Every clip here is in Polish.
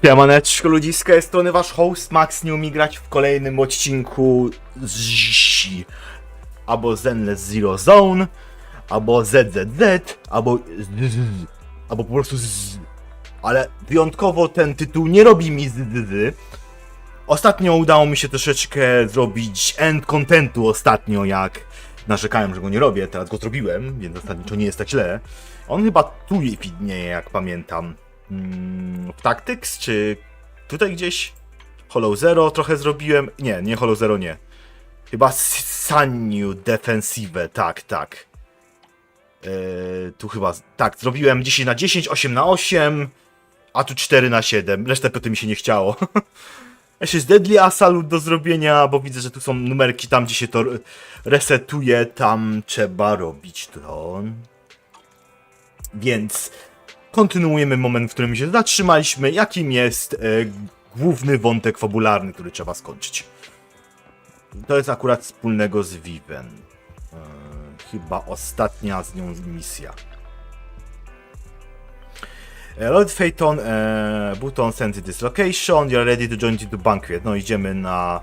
Siemaneczko ludziska, jest strony wasz host Max, nie umie grać w kolejnym odcinku albo Zenless Zone Zone, albo ZZZ, albo po prostu ale wyjątkowo ten tytuł nie robi mi Ostatnio udało mi się troszeczkę zrobić end contentu ostatnio, jak narzekałem, że go nie robię, teraz go zrobiłem, więc zasadniczo nie jest tak źle. On chyba tu widnieje, jak pamiętam. W Tactics, czy tutaj gdzieś? Hollow Zero trochę zrobiłem. Nie Hollow Zero, nie. Chyba Sanyu Defensive, tak. Tu chyba, tak, zrobiłem 10/10, 8/8, a tu 4/7, resztę potem mi się nie chciało. Jeszcze jest Deadly Assault do zrobienia, bo widzę, że tu są numerki, tam gdzie się to resetuje, tam trzeba robić to. Więc kontynuujemy moment, w którym się zatrzymaliśmy, jakim jest główny wątek fabularny, który trzeba skończyć. To jest akurat wspólnego z Vivem. Chyba ostatnia z nią misja. Lord Phaeton, button sends this location, you're ready to join the banquet. No idziemy na...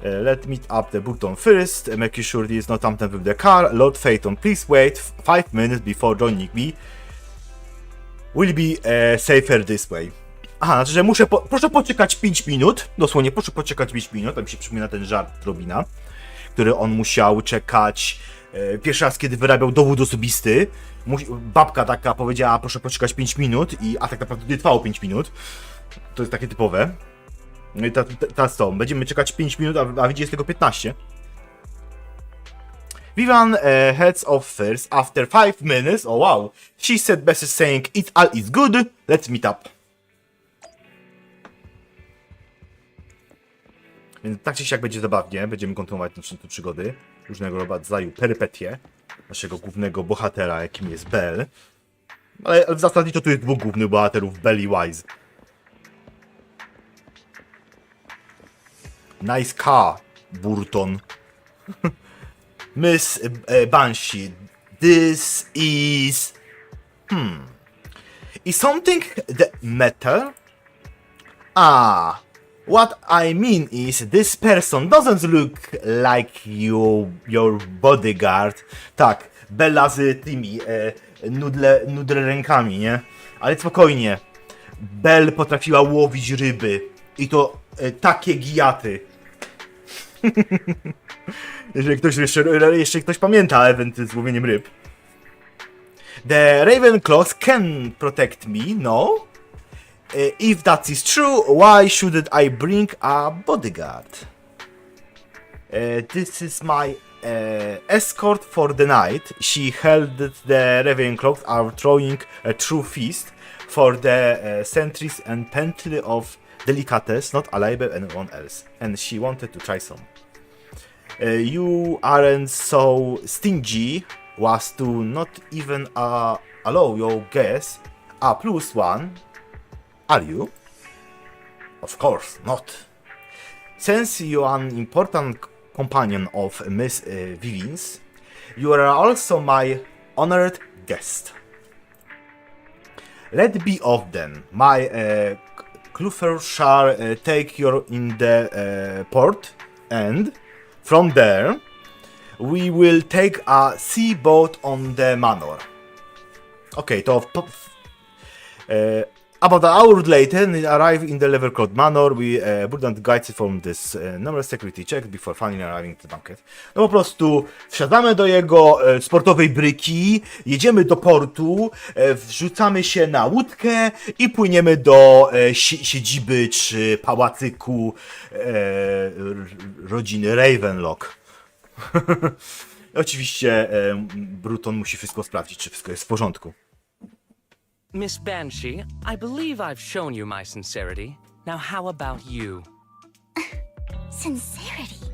Let meet up the button first, make sure there is no tamten with the car. Lord Phaeton, please wait 5 minutes before joining me. Will be safer this way. Aha, znaczy, że proszę poczekać 5 minut, dosłownie proszę poczekać 5 minut, tam mi się przypomina ten żart Robina, który on musiał czekać pierwszy raz, kiedy wyrabiał dowód osobisty. Babka taka powiedziała, proszę poczekać 5 minut, a tak naprawdę nie trwało 5 minut. To jest takie typowe. No i teraz co, będziemy czekać 5 minut, a widzi jest tego 15. Vivian heads off first after 5 minutes. Oh wow. She said message saying it all is good. Let's meet up. Więc tak czy siak będzie zabawnie. Będziemy kontynuować nasze przygody. Różnego rodzaju perypetie naszego głównego bohatera, jakim jest Bell. Ale w zasadzie to tu jest dwóch głównych bohaterów, Bell i Wise. Nice car, Burton. Miss Banshee, this is... Is something the matter? What I mean is, this person doesn't look like your bodyguard. Tak, Bella z tymi nudle rękami, nie? Ale spokojnie. Bell potrafiła łowić ryby. I to takie gijaty. Jeżeli ktoś jeszcze ktoś pamięta eventy z łowieniem ryb. The Ravenclaws can protect me, no? If that is true, why shouldn't I bring a bodyguard? This is my escort for the night. She held the Ravenclaws are throwing a true feast for the sentries and plenty of delicatessen not allowed anyone else. And she wanted to try some. You aren't so stingy was to not even allow your guess a +1. Are you? Of course not. Since you are an important companion of Miss Vivian's, you are also my honored guest. Let be off then. My Cliffhanger shall take you in the port, and from there we will take a sea boat on the manor. Okay, to about an hour later, we arrive in the Ravenclaw Manor. We wouldn't guide from this number security check before finally arriving to the banquet. No po prostu wsiadamy do jego sportowej bryki, jedziemy do portu, wrzucamy się na łódkę i płyniemy do siedziby czy pałacyku rodziny Ravenlock. Oczywiście Bruton musi wszystko sprawdzić, czy wszystko jest w porządku. Miss Banshee, I believe I've shown you my sincerity. Now how about you? Sincerity?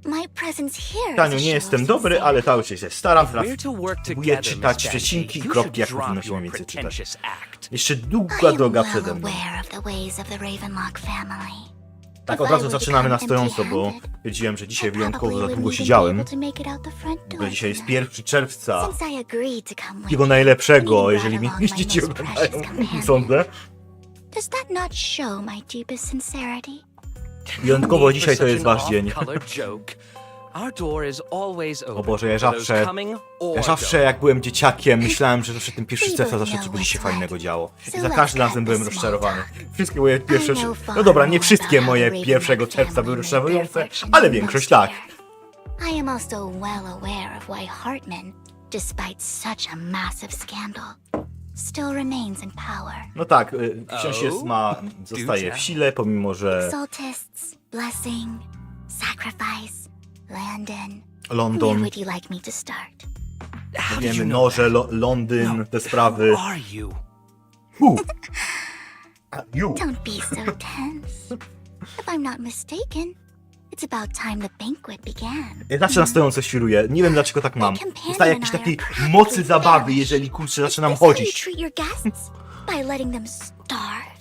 My presence here Taniu, is a nie show jestem of dobry, sincerity. ale cały się staram. Teraz We're to work próbuję together, czytać Miss przecinki i Banshee. You kropki, jak should powinno drop się your mniej więcej czytać. pretentious act. Jeszcze I długa am droga well przede mną. aware of the ways of the Ravenlock family. Tak, od razu zaczynamy na stojąco, bo wiedziałem, że dzisiaj wyjątkowo za długo siedziałem. Bo dzisiaj jest 1 czerwca. Jego najlepszego, jeżeli mnie dzieci oglądają, sądzę. Does that not show my deepest sincerity? Wyjątkowo dzisiaj to jest wasz dzień. O Boże, ja zawsze jak byłem dzieciakiem, myślałem, że zawsze ten 1 czerwca zawsze coś będzie się fajnego działo. I za każdym razem byłem rozczarowany. Wszystkie moje pierwsze... No dobra, nie wszystkie moje 1 czerwca były rozczarowujące, ale większość tak. I am also well aware of why Hartman, despite such a massive scandal, still remains in power. No tak, wciąż zostaje w sile, pomimo że... Exaltists, blessing, sacrifice, London. London. Where would you like me to start? Wiemy, noże, Londyn, te sprawy. Who are you? Who? You. Don't be so tense. If I'm not mistaken, it's about time the banquet began. Ja zawsze na stojąco świruję. Nie wiem dlaczego tak mam. Dostaję jakiejś takiej mocy zabawy, jeżeli kurczę zaczynam chodzić. Treat your guests by letting them starve.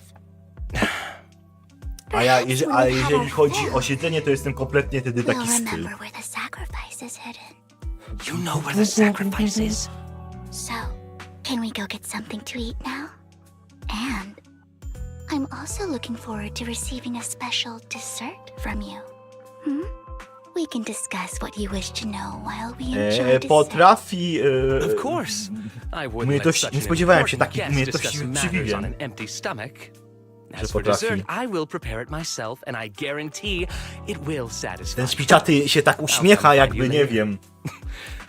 A jeżeli chodzi o siedzenie, to jestem kompletnie wtedy taki We'll styl. remember where the sacrifice is hidden. You know where the sacrifice is? So, can we go get something to eat now? And I'm also looking forward to receiving a special dessert from you. We can discuss what you wish to know while we enjoy dessert. Potrafi... Of course. I wouldn't Mnie let to such nie an spodziewałem się important takich guest umiejętności discuss przy matters on Vivien. an empty stomach. Że As for potrafi. dessert, I will prepare it myself, and I guarantee it will satisfy Ten you. szpiczaty się tak uśmiecha, jakby nie wiem.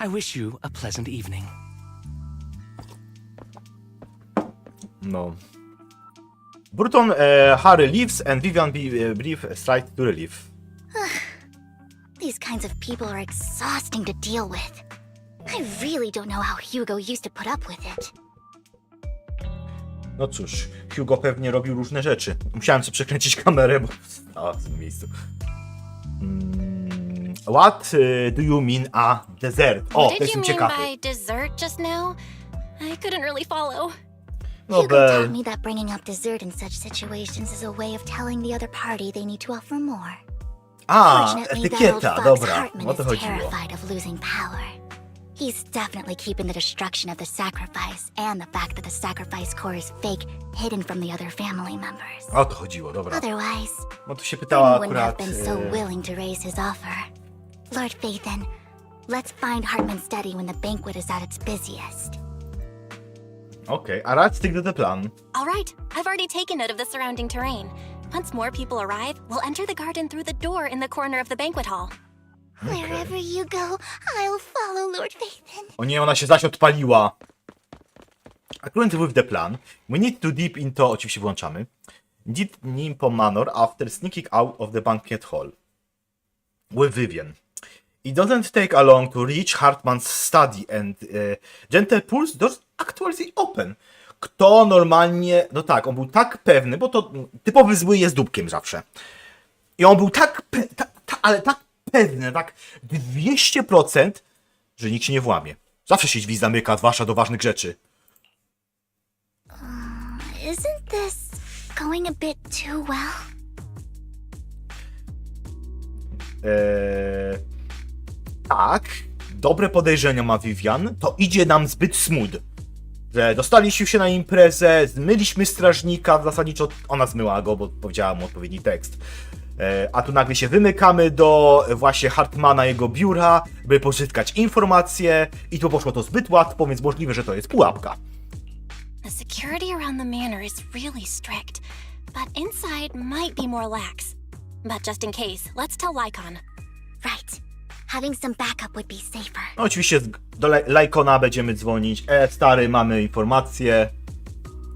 I wish you a pleasant evening. No. Burton, Harry leaves and Vivian brief straight to relief. These kinds of people are exhausting to deal with. I really don't know how Hugo used to put up with it. No cóż, Hugo pewnie robił różne rzeczy. Musiałem sobie przekręcić kamerę, bo stała w tym miejscu. What do you mean a dessert? O, What to did you jestem mean ciekawy. by dessert just now? I couldn't really follow. No Hugo Bel, taught me that bringing up dessert in such situations is a way of telling the other party they need to offer more. a, Fortunately, that old etykieta, fox dobra, Hartman o to is chodziło. terrified of losing power. He's definitely keeping the destruction of the sacrifice and the fact that the sacrifice core is fake hidden from the other family members. O to chodziło, dobra. Otherwise, No tu się pytała Ben wouldn't have akurat... been so willing to raise his offer. Lord Phaethon, let's find Hartman's study when the banquet is at its busiest. Okej, a right, stick to the plan. All right, I've already taken note of the surrounding terrain. Once more people arrive, we'll enter the garden through the door in the corner of the banquet hall. Wherever you go, I'll follow, Lord Phaethon. O nie, ona się zaś odpaliła. According with the plan, we need to dip into... Oczywiście włączamy. Dip into manor after sneaking out of the banquet hall. With Vivien. It doesn't take a long to reach Hartman's study and gentle pulse doors actually open. Kto normalnie... No tak, on był tak pewny, bo to typowy zły jest dupkiem zawsze. I on był tak ale tak pewny, tak 200%, że nikt się nie włamie. Zawsze się drzwi zamyka, zwłaszcza do ważnych rzeczy. Isn't this going a bit too well? Tak, dobre podejrzenia ma Vivian, to idzie nam zbyt smooth. Że dostaliśmy się na imprezę, zmyliśmy strażnika, zasadniczo ona zmyła go, bo powiedziała mu odpowiedni tekst. A tu nagle się wymykamy do właśnie Hartmana, jego biura, by pozyskać informacje i tu poszło to zbyt łatwo, więc możliwe, że to jest pułapka. The security around the manor is really strict, but inside might be more lax. But just in case, let's tell Lycon. Right. Having some backup would be safer. No oczywiście do Lykona będziemy dzwonić. Stary, mamy informacje.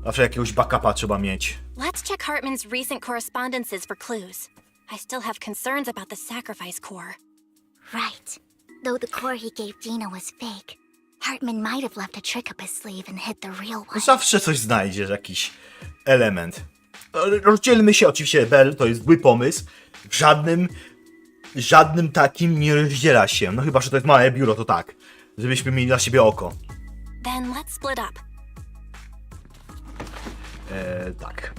Zawsze jakiegoś backupa trzeba mieć. Let's check Hartman's recent correspondences for clues. I still have concerns about the sacrifice core. Right. Though the core he gave Dina was fake, Hartman might have left a trick up his sleeve and hid the real one. Zawsze coś znajdziesz, jakiś element. Rozdzielmy się, oczywiście Bell, to jest zły pomysł. Żadnym takim nie rozdziela się. No chyba, że to jest małe biuro, to tak. Żebyśmy mieli na siebie oko. Then let's split up. Tak.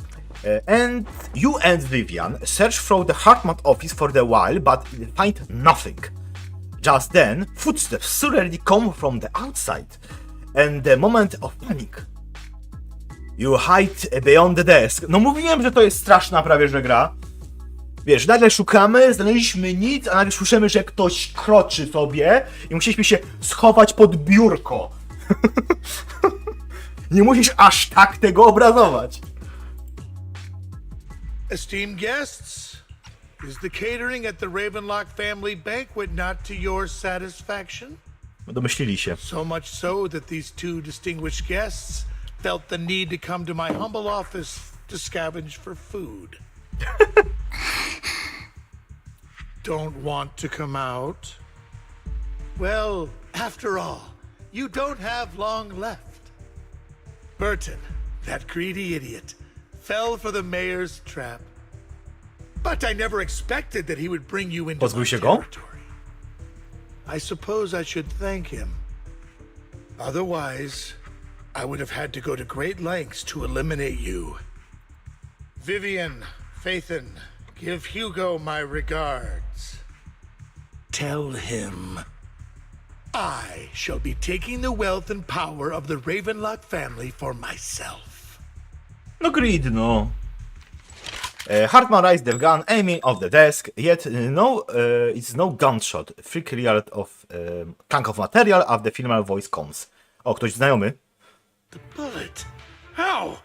And you and Vivian search through the Hartman office for a while, but find nothing. Just then, footsteps suddenly come from the outside, and the moment of panic. You hide beyond the desk. No mówiłem, że to jest straszna prawie, że gra. Wiesz, nagle szukamy, znaleźliśmy nic, a nagle słyszymy, że ktoś kroczy sobie i musieliśmy się schować pod biurko. Nie musisz aż tak tego obrazować. Esteemed guests, is the catering at the Ravenlock family banquet not to your satisfaction? Domyślili się. So much so that these two distinguished guests felt the need to come to my humble office to scavenge for food. Don't want to come out? Well, after all, you don't have long left. Burton, that greedy idiot, fell for the mayor's trap. But I never expected that he would bring you into Pozbył my się go? territory. I suppose I should thank him. Otherwise, I would have had to go to great lengths to eliminate you. Vivian, Phaethon, give Hugo my regards. Tell him I shall be taking the wealth and power of the Ravenlock family for myself. No grid, no. Hartman raised the gun, aiming off the desk, yet it's no gunshot. 3 cleared of tank of material as the female voice comes. O, ktoś znajomy. The bullet? How?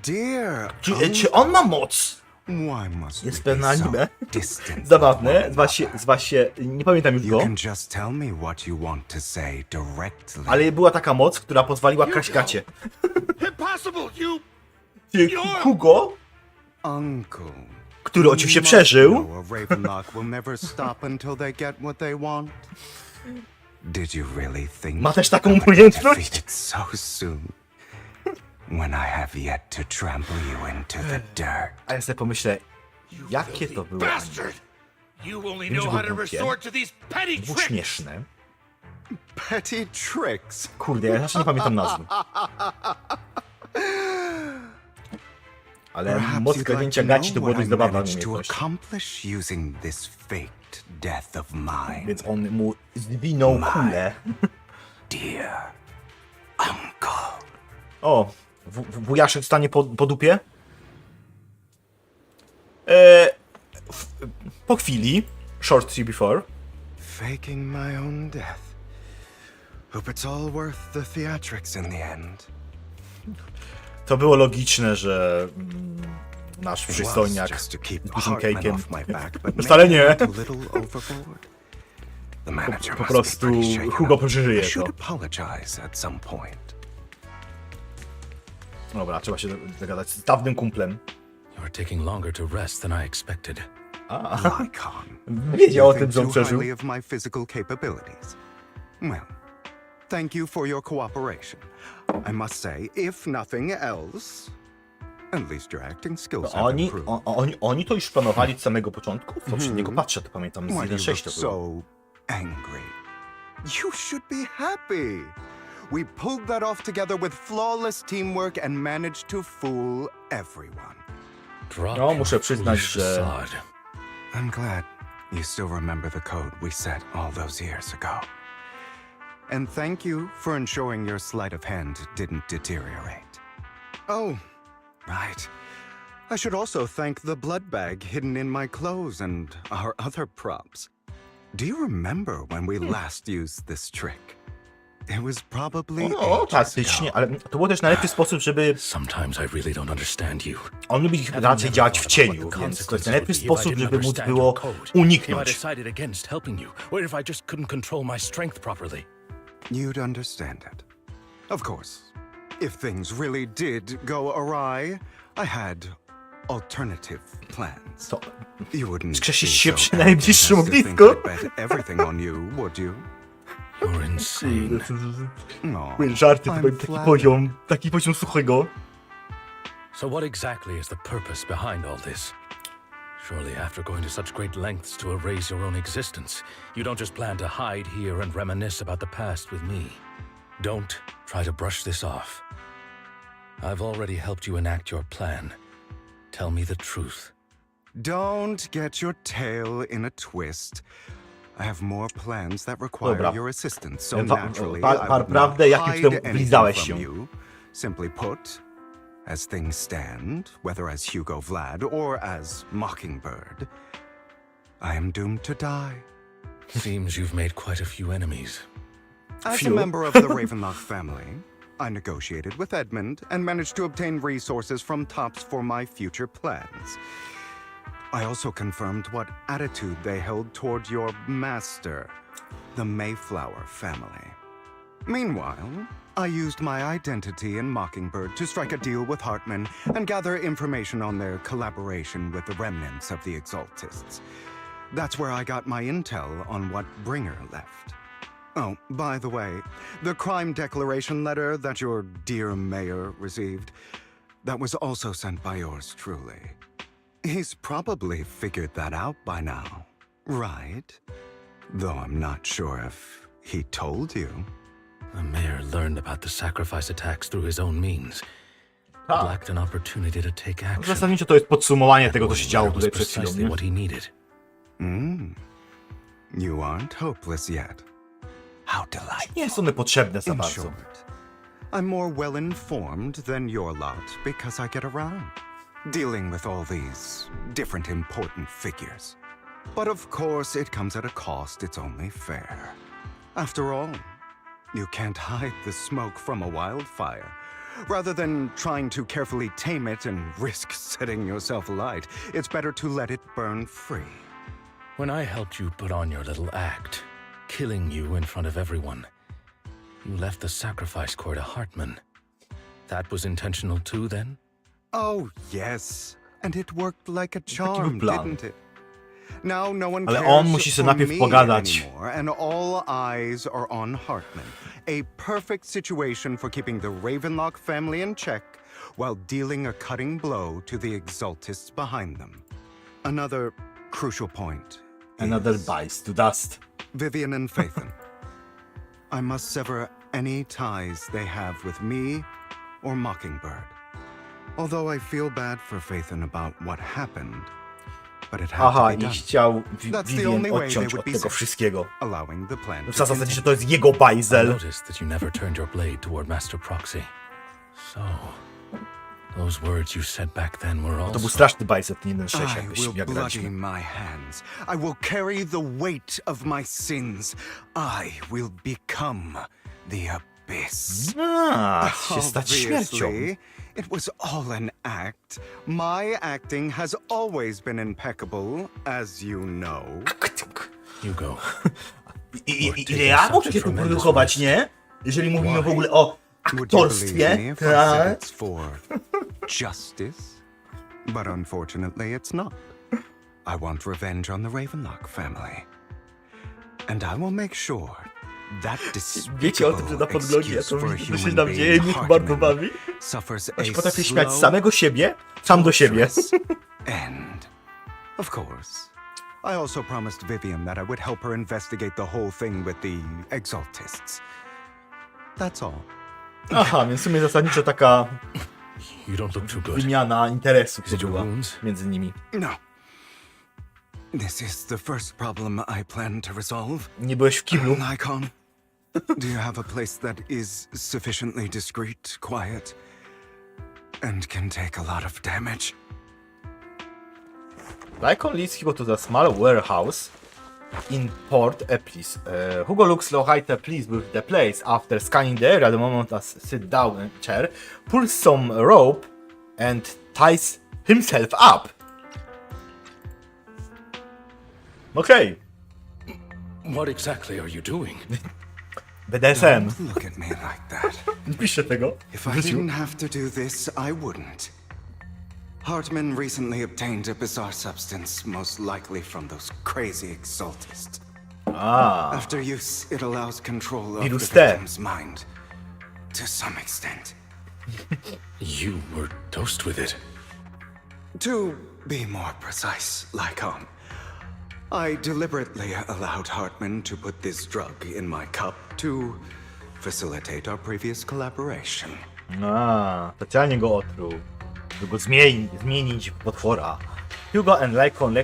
Dear, Czy on ma moc? why must we Jest be pewne so anime. distant Zabawne. from one Zwa się, nie pamiętam już You go. can just tell me what you want to say directly. Ale była taka moc, która pozwoliła kraść gacie. Impossible! You... Hugo, Uncle. który you oczywiście must przeżył. know a Ravenlock will never stop until they get what they want. Did you really think Ma też taką I would umiejętność? defeat it so soon? When I have yet to trample you into the dirt. A ja sobie pomyślę, jakie filthy to było bastard! You only Będzie know how to było głupie. resort to these petty było tricks! śmieszne. Petty tricks. Kurde, ja zawsze nie pamiętam nazwy. Ale Perhaps moc you'd kradnięcia like to gaci to know było what dość I zabawna managed to umiejętność. accomplish using this faked death of mine. Więc on mu zwinął kulę. Dear uncle. O, wujaszek stanie po dupie. Po chwili, shortly before. Faking my own death. Hope it's all worth the theatrics in the end. To było logiczne, że nasz It was przystojniak just to keep z dużym Hartman cake'iem. off my back, but Wcale nie. maybe a little overboard. The manager Po must be prostu pretty shaken Hugo up. przeżyje I to. should apologize at some point. Dobra, trzeba się zagadać z dawnym kumplem. You're taking longer to rest than I expected. Lycon. Wiedział o You tym, think że on too przeżył. highly of my physical capabilities. Well, thank you for your cooperation. I must say, if nothing else, at least your acting skills have Oni, improved. oni to już planowali od samego początku? Z poprzedniego patcha to pamiętam, z Why do you 1.6 look to było. so angry? You should be happy. We pulled that off together with flawless teamwork and managed to fool everyone. Drop No, your muszę przyznać, foolish że facade. I'm glad you still remember the code we set all those years ago. And thank you for ensuring your sleight of hand didn't deteriorate. Oh, right. I should also thank the blood bag hidden in my clothes and our other props. Do you remember when we last used this trick? It was probably O, ages taktycznie, ago. ale to był też najlepszy sposób, żeby Sometimes I really don't understand you. on lubi raczej działać w cieniu, więc to jest najlepszy sposób, żeby móc było If I uniknąć. decided against helping you, or if I just couldn't control my strength properly. You'd understand it. Of course, if things really did go awry, I had alternative plans. To, You wouldn't Skrzesić be się so przy najbliższym arrogant as to think ognisku. I'd bet everything on you, would you? You're insane. No. żarty to I'm był taki poziom suchego. So what exactly is the purpose behind all this? Surely after going to such great lengths to erase your own existence, you don't just plan to hide here and reminisce about the past with me. Don't try to brush this off. I've already helped you enact your plan, Tell me the truth. Don't get your tail in a twist. I have more plans that require Dobra. your assistance, so Wa- naturally pa- I would not prawdę, jakim hide cudem anything wlizałeś from się? you. Simply put, as things stand, whether as Hugo Vlad or as Mockingbird, I am doomed to die. Seems you've made quite a few enemies. As a Phew. member of the Ravenlock family, I negotiated with Edmund and managed to obtain resources from Tops for my future plans. I also confirmed what attitude they held toward your master, the Mayflower family. Meanwhile, I used my identity in Mockingbird to strike a deal with Hartman and gather information on their collaboration with the remnants of the Exaltists. That's where I got my intel on what Bringer left. Oh, by the way, the crime declaration letter that your dear mayor received, that was also sent by yours truly. He's probably figured that out by now, right? Though I'm not sure if he told you. The mayor learned about the sacrifice attacks through his own means. Tak. Lacked an opportunity to take action. Zasadniczo to jest podsumowanie tego, co się działo Was tutaj przed chwilą, precisely nie? what he needed. You aren't hopeless yet. How delightful. Nie są one potrzebne za In bardzo. short, I'm more well-informed than your lot because I get around, dealing with all these different important figures. But of course, it comes at a cost, it's only fair. After all, you can't hide the smoke from a wildfire. Rather than trying to carefully tame it and risk setting yourself alight, it's better to let it burn free. When I helped you put on your little act, killing you in front of everyone, you left the sacrifice core to Hartman. That was intentional too, then? Oh, yes. And it worked like a charm, plan. didn't it? Now no one Ale cares on musi sobie for najpierw me pogadać. anymore, and all eyes are on Hartman. A perfect situation for keeping the Ravenlock family in check while dealing a cutting blow to the Exaltists behind them. Another crucial point. Another is bites to dust. Vivian and Phaethon. I must sever any ties they have with me or Mockingbird. Although I feel bad for Phaethon about what happened, but it had Aha, to be i done. chciał That's the Vivian only way they odciąć would od be tego safe. wszystkiego. Allowing the plan W to zasadzie, że continue. to jest jego I bajzel. noticed that you never turned your blade toward Master Proxy. So, those words you said back then were To był also... straszny bajzel, ten 1.6, I will jak bloody graliśmy. my hands. I will carry the weight of my sins. I will become the abyss. Się stać śmiercią. Obviously, it was all an act. My acting has always been impeccable, as you know. Hugo, Ile ja muszę się tu produkować, nie? Jeżeli mówimy w ogóle o Would you believe aktorstwie, me if I said tak? it's for justice? But unfortunately, it's not. I want revenge on the Ravenlock family. And I will make sure that Wiecie o tym, że na despicable podglądzie excuse to for a się human nam dzieje, being mnie bardzo Hartman bawi. suffers Ja się a potrafię śmiać z slow, samego siebie, sam do siebie. torturous end. Of course, I also promised Vivian that I would help her investigate the whole thing with the Exaltists. That's all. Aha, więc w sumie zasadniczo taka you don't look too good. wymiana interesów Is it your była wounds? między nimi. No. This is the first problem I plan to resolve. Nie byłeś w kiblu? Nikon, do you have a place that is sufficiently discreet, quiet, and can take a lot of damage? Lycon leads Hugo to the small warehouse in Port Eplis. Hugo looks Lohite pleased with the place. After scanning the area, the moment as sit down in a chair, pulls some rope and ties himself up. Okay, What exactly are you doing? BDSM. Don't look at me like that. Nie piszę tego. If I didn't have to do this, I wouldn't. Hartman recently obtained a bizarre substance, most likely from those crazy Exaltists. After use, it allows control of the Virus T. victim's mind. To some extent. You were dosed with it. To be more precise, Lycon, I deliberately allowed Hartman to put this drug in my cup to facilitate our previous collaboration. Specjalnie go otruł. by go zmienić w potwora. Hugo and Lycon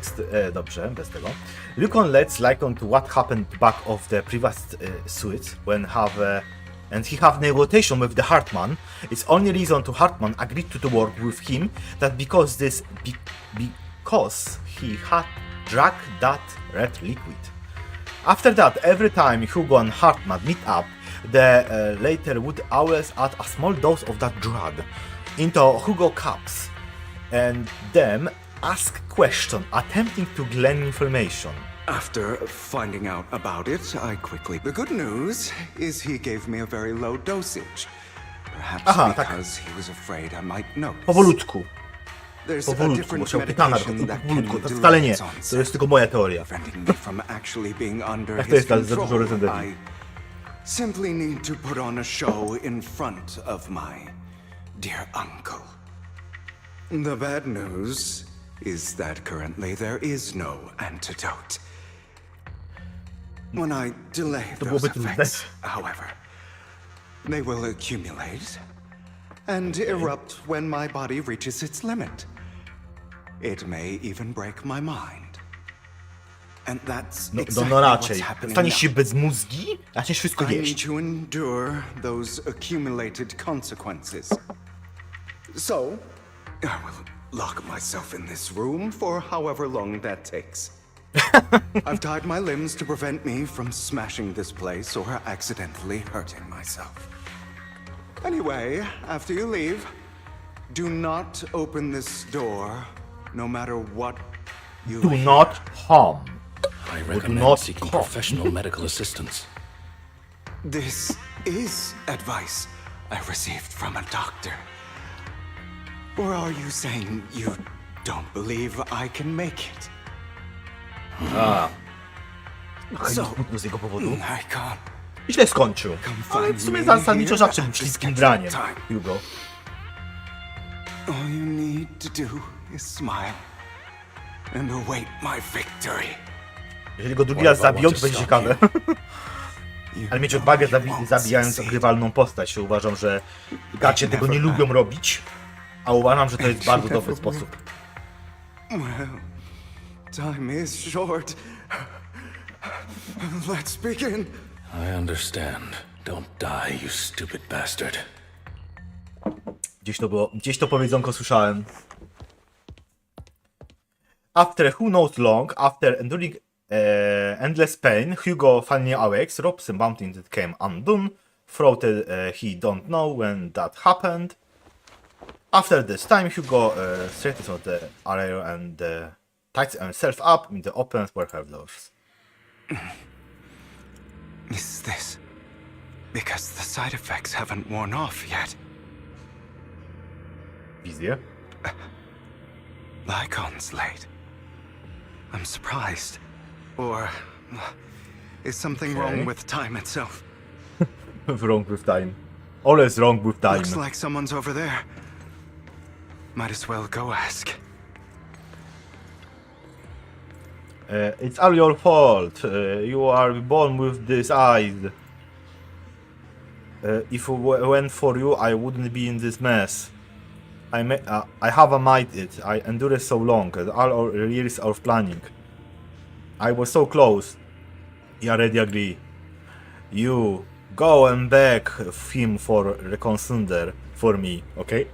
dobrze, bez tego. Lycon lets Lycon to what happened back of the previous suite when and he have negotiation with the Hartman. It's only reason to Hartman agreed to work with him that because he had drunk that red liquid. After that, every time Hugo and Hartman meet up, the latter would always add a small dose of that drug into Hugo cups and then ask questions, attempting to glean information. After finding out about it, I quickly... The good news is he gave me a very low dosage. Perhaps Aha, because he was afraid I might notice. Powolutku, There's a bo different chciał pytana, medication that can powolutku, to delay wcale nie, its to onset, jest tylko moja teoria. preventing me from actually being under Jak to his jest za dużo control. Resident Evil? I simply need to put on a show in front of my dear uncle. The bad news is that currently there is no antidote. When I delay To those byłoby trudne. effects, however, they will accumulate and erupt when my body reaches its limit. It may even break my mind. And that's exactly No what's raczej. happening Staniesz się now. bez mózgi, zaczniesz wszystko I need jeść. to endure those accumulated consequences. So, I will lock myself in this room for however long that takes. I've tied my limbs to prevent me from smashing this place or accidentally hurting myself. Anyway, after you leave, do not open this door, no matter what you Do hear. not harm. I not recommend seeking harm. professional medical assistance. This is advice I received from a doctor. Or are you saying you don't believe I can make it? So, Smutno z jego powodu. I can't. I źle skończył. Ale w sumie zasadniczo zawsze był śliskim draniem. Hugo. All you need to do is smile and await my victory. Jeżeli go drugi raz zabiją, to będzie ciekawe. Ale mieć odwagę zabijając ogrywalną postać, to uważam, że gacie tego nie lubią robić. A uważam, że to jest bardzo dobry sposób. Well, time is short. Let's begin. I understand. Don't die, you stupid bastard. Gdzieś to powiedzonko słyszałem. After who knows long, after enduring endless pain, Hugo finally awakes, robs a mountain that came undone, throated he don't know when that happened. After this time, Hugo straightens on the area and ties himself up in the open warehouse doors. Is this because the side effects haven't worn off yet? Wizję. Lycon's late. I'm surprised. Or is something wrong with time itself? Wrong with time. All is wrong with time. Looks like someone's over there. Might as well go ask. It's all your fault. You are born with these eyes. If it went for you, I wouldn't be in this mess. I have made it. I endured so long. All our years of planning. I was so close. I already agree. You go and beg him for reconsider for me, okay?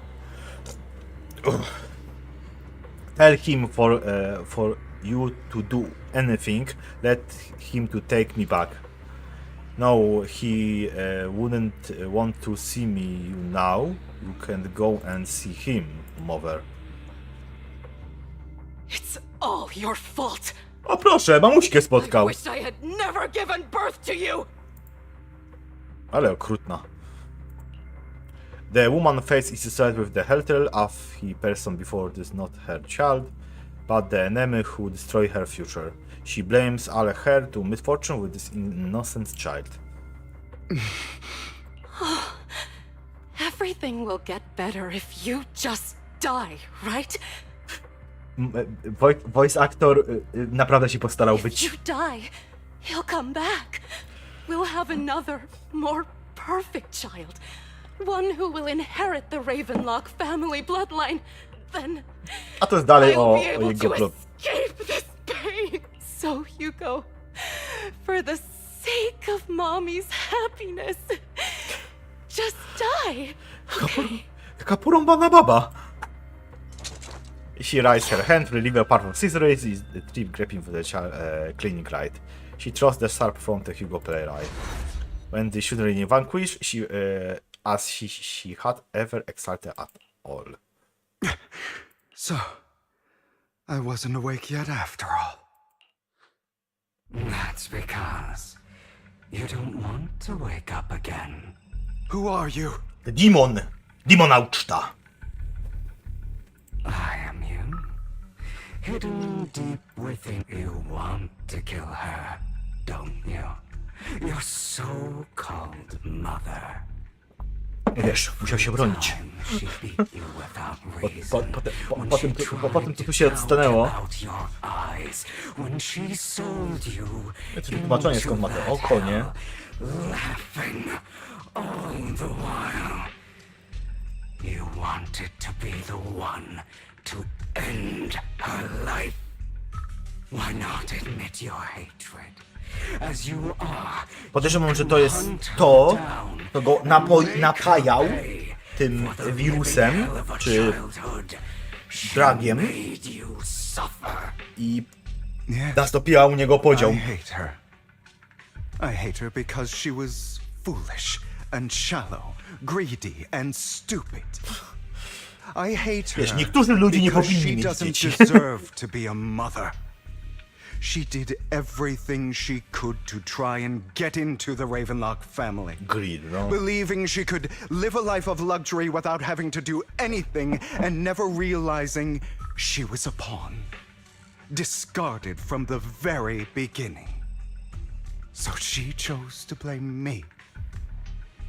Tell him for you to do anything. Let him to take me back. No, he wouldn't want to see me now. You can go and see him, mother. It's all your fault. O proszę, mamuśkę I spotkał. wish I had never given birth to you. Ale okrutna. The woman face is associated with the helter of the person before this not her child, but the enemy who destroy her future. She blames all her to misfortune with this innocent child. Everything will get better if you just die, right? Voice actor naprawdę się postarał If być. you die, he'll come back. We'll have another, more perfect child. one who will inherit the Ravenlock family bloodline, then A to jest dalej I'll o be able jego to plot. escape this pain. So, Hugo, for the sake of Mommy's happiness, just die. Okay? Taka porąbana baba. She raised her hand, relieve a part of scissors, is the trip grabbing for the cleaning light. She throws the sharp from the Hugo playwright. When the children vanquish, she as she had ever excited at all. So, I wasn't awake yet after all. That's because you don't want to wake up again. Who are you? The demon! Demonauczta! I am you. Hidden deep within, you want to kill her, don't you? Your so-called mother. Wiesz, musiał się bronić. She beat you without reason. Potem to tu się stanęło. When she sold you Tłumaczenie skąd ma to oko, nie? laughing all the while. You wanted to be the one to end her life. Why not admit your hatred? As you are, Podejrzewam, że to jest to, co go napajał tym wirusem, czy dragiem i nastąpiła u niego podział. I hate her. I hate her because she was foolish and shallow, greedy and stupid. I hate her Wiesz, niektórzy ludzie nie because powinni she mieć doesn't dzieci. deserve to be a mother. She did everything she could to try and get into the Ravenlock family. Greed, no. Believing she could live a life of luxury without having to do anything and never realizing she was a pawn. Discarded from the very beginning. So she chose to blame me.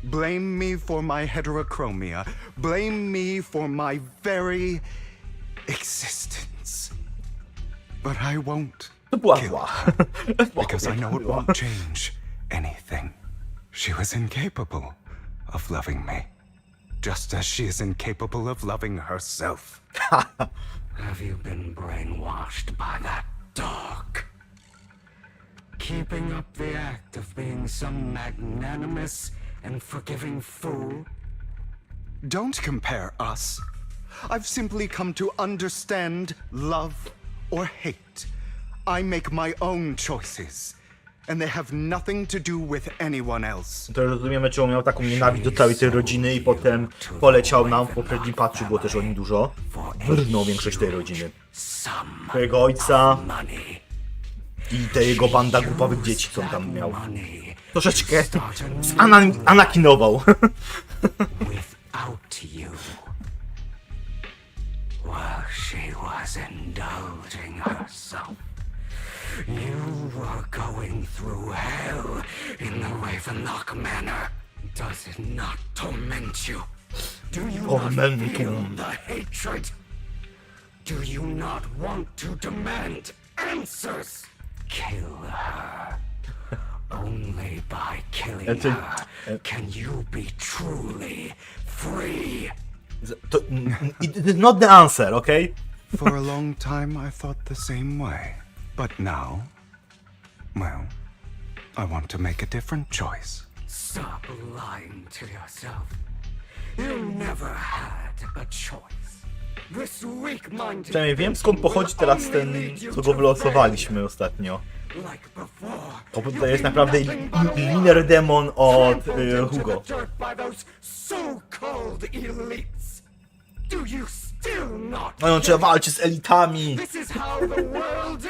Blame me for my heterochromia. Blame me for my very existence. But I won't. To była kill zła. her, because I know it won't change anything. She was incapable of loving me. Just as she is incapable of loving herself. have you been brainwashed by that dog? Keeping up the act of being some magnanimous and forgiving fool? Don't compare us. I've simply come to understand love or hate. I make my own choices, and they have nothing to do with anyone else. To rozumiemy, czemu miał taką nienawiść do całej tej rodziny i potem poleciał nam w poprzednim patchu, było też o nim dużo. Wyrnął większość tej rodziny. Twojego ojca i te jego banda głupowych dzieci, co on tam miał. Troszeczkę anakinował. Without you. While she was indulging herself, you were going through hell in the Ravenlock Manor. Does it not torment you? Do you not feel the hatred? Do you not want to demand answers? Kill her. Only by killing her can you be truly free. To, it is not the answer, okay? For a long time, I thought the same way. But now, well, I want to make a different choice. Stop lying to yourself. You never had a choice. This weak-minded Przynajmniej wiem, skąd pochodzi teraz ten, co go wylosowaliśmy ostatnio. like before. To jest naprawdę inner demon od Hugo. Do you still not? No on trzeba walczyć z elitami. This is how the world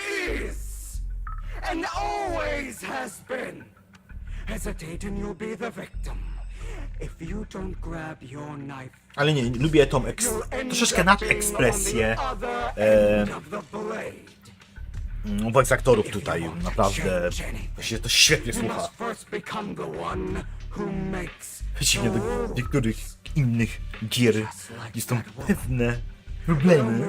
is, and always has been. Hesitate and you'll be the victim. If you don't grab your knife, Ale nie, lubię tą troszeczkę nadekspresję voice aktorów tutaj, naprawdę się to świetnie słucha. Przeciwnie do niektórych innych gier, jest tam pewne problemy,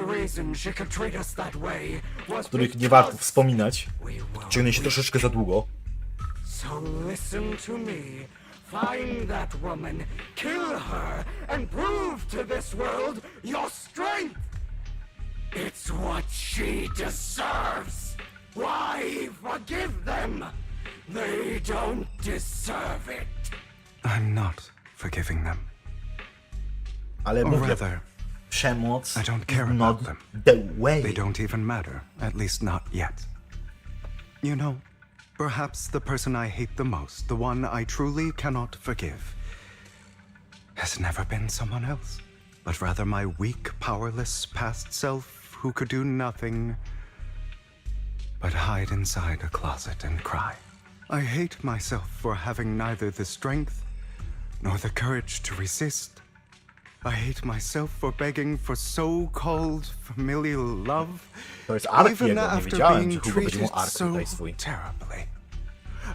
o których nie warto wspominać. Ciągnie się troszeczkę za długo. So listen to me Find that woman, kill her, and prove to this world your strength! It's what she deserves! Why forgive them? They don't deserve it! I'm not forgiving them. Ale Or mówię, rather, przemoc I don't care is not about them. the way. They don't even matter, at least not yet. You know, perhaps the person I hate the most, the one I truly cannot forgive, has never been someone else, but rather my weak, powerless past self who could do nothing but hide inside a closet and cry. I hate myself for having neither the strength nor the courage to resist. I hate myself for begging for so-called familial love, To jest ark even jego, nie after wiedziałem, being że Hugo będzie treated miał ark so tutaj swój. terribly.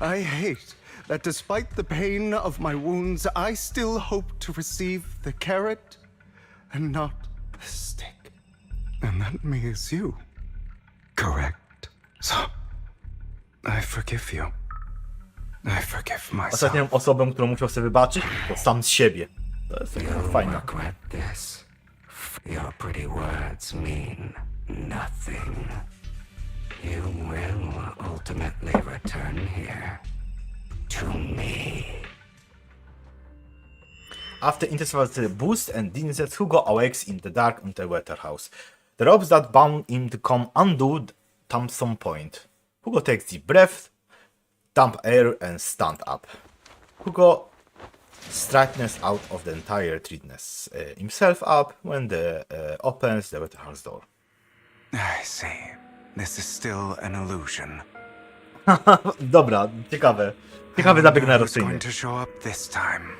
I hate that despite the pain of my wounds, I still hope to receive the carrot and not the stick. And that me is you. Correct. So, I forgive you. I forgive myself. Ostatnią osobą, którą musiał sobie wybaczyć, to sam z siebie. To jest taka fajna. Regret this. Your pretty words mean nothing. You will ultimately return here to me. After intensive boost and dizziness, Hugo awakes in the dark on the waterhouse. The ropes that bound him to come undone at some point. Hugo takes deep breath, dump air and stand up. Hugo straightens out of the entire treatness himself up when the opens the waterhouse door. I see. This is still an illusion. Dobra, ciekawe. Ciekawy zabieg Who's narracyjny. going to show up this time?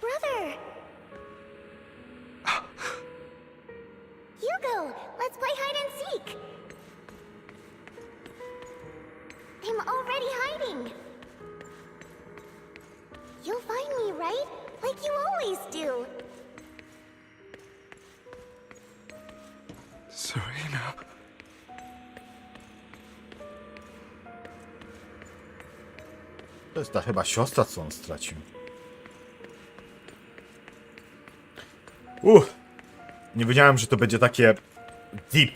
Brother! Hugo, let's play hide and seek! I'm already hiding! You'll find me, right? Like you always do! Serena. To jest ta chyba siostra, co on stracił. Nie wiedziałem, że to będzie takie deep.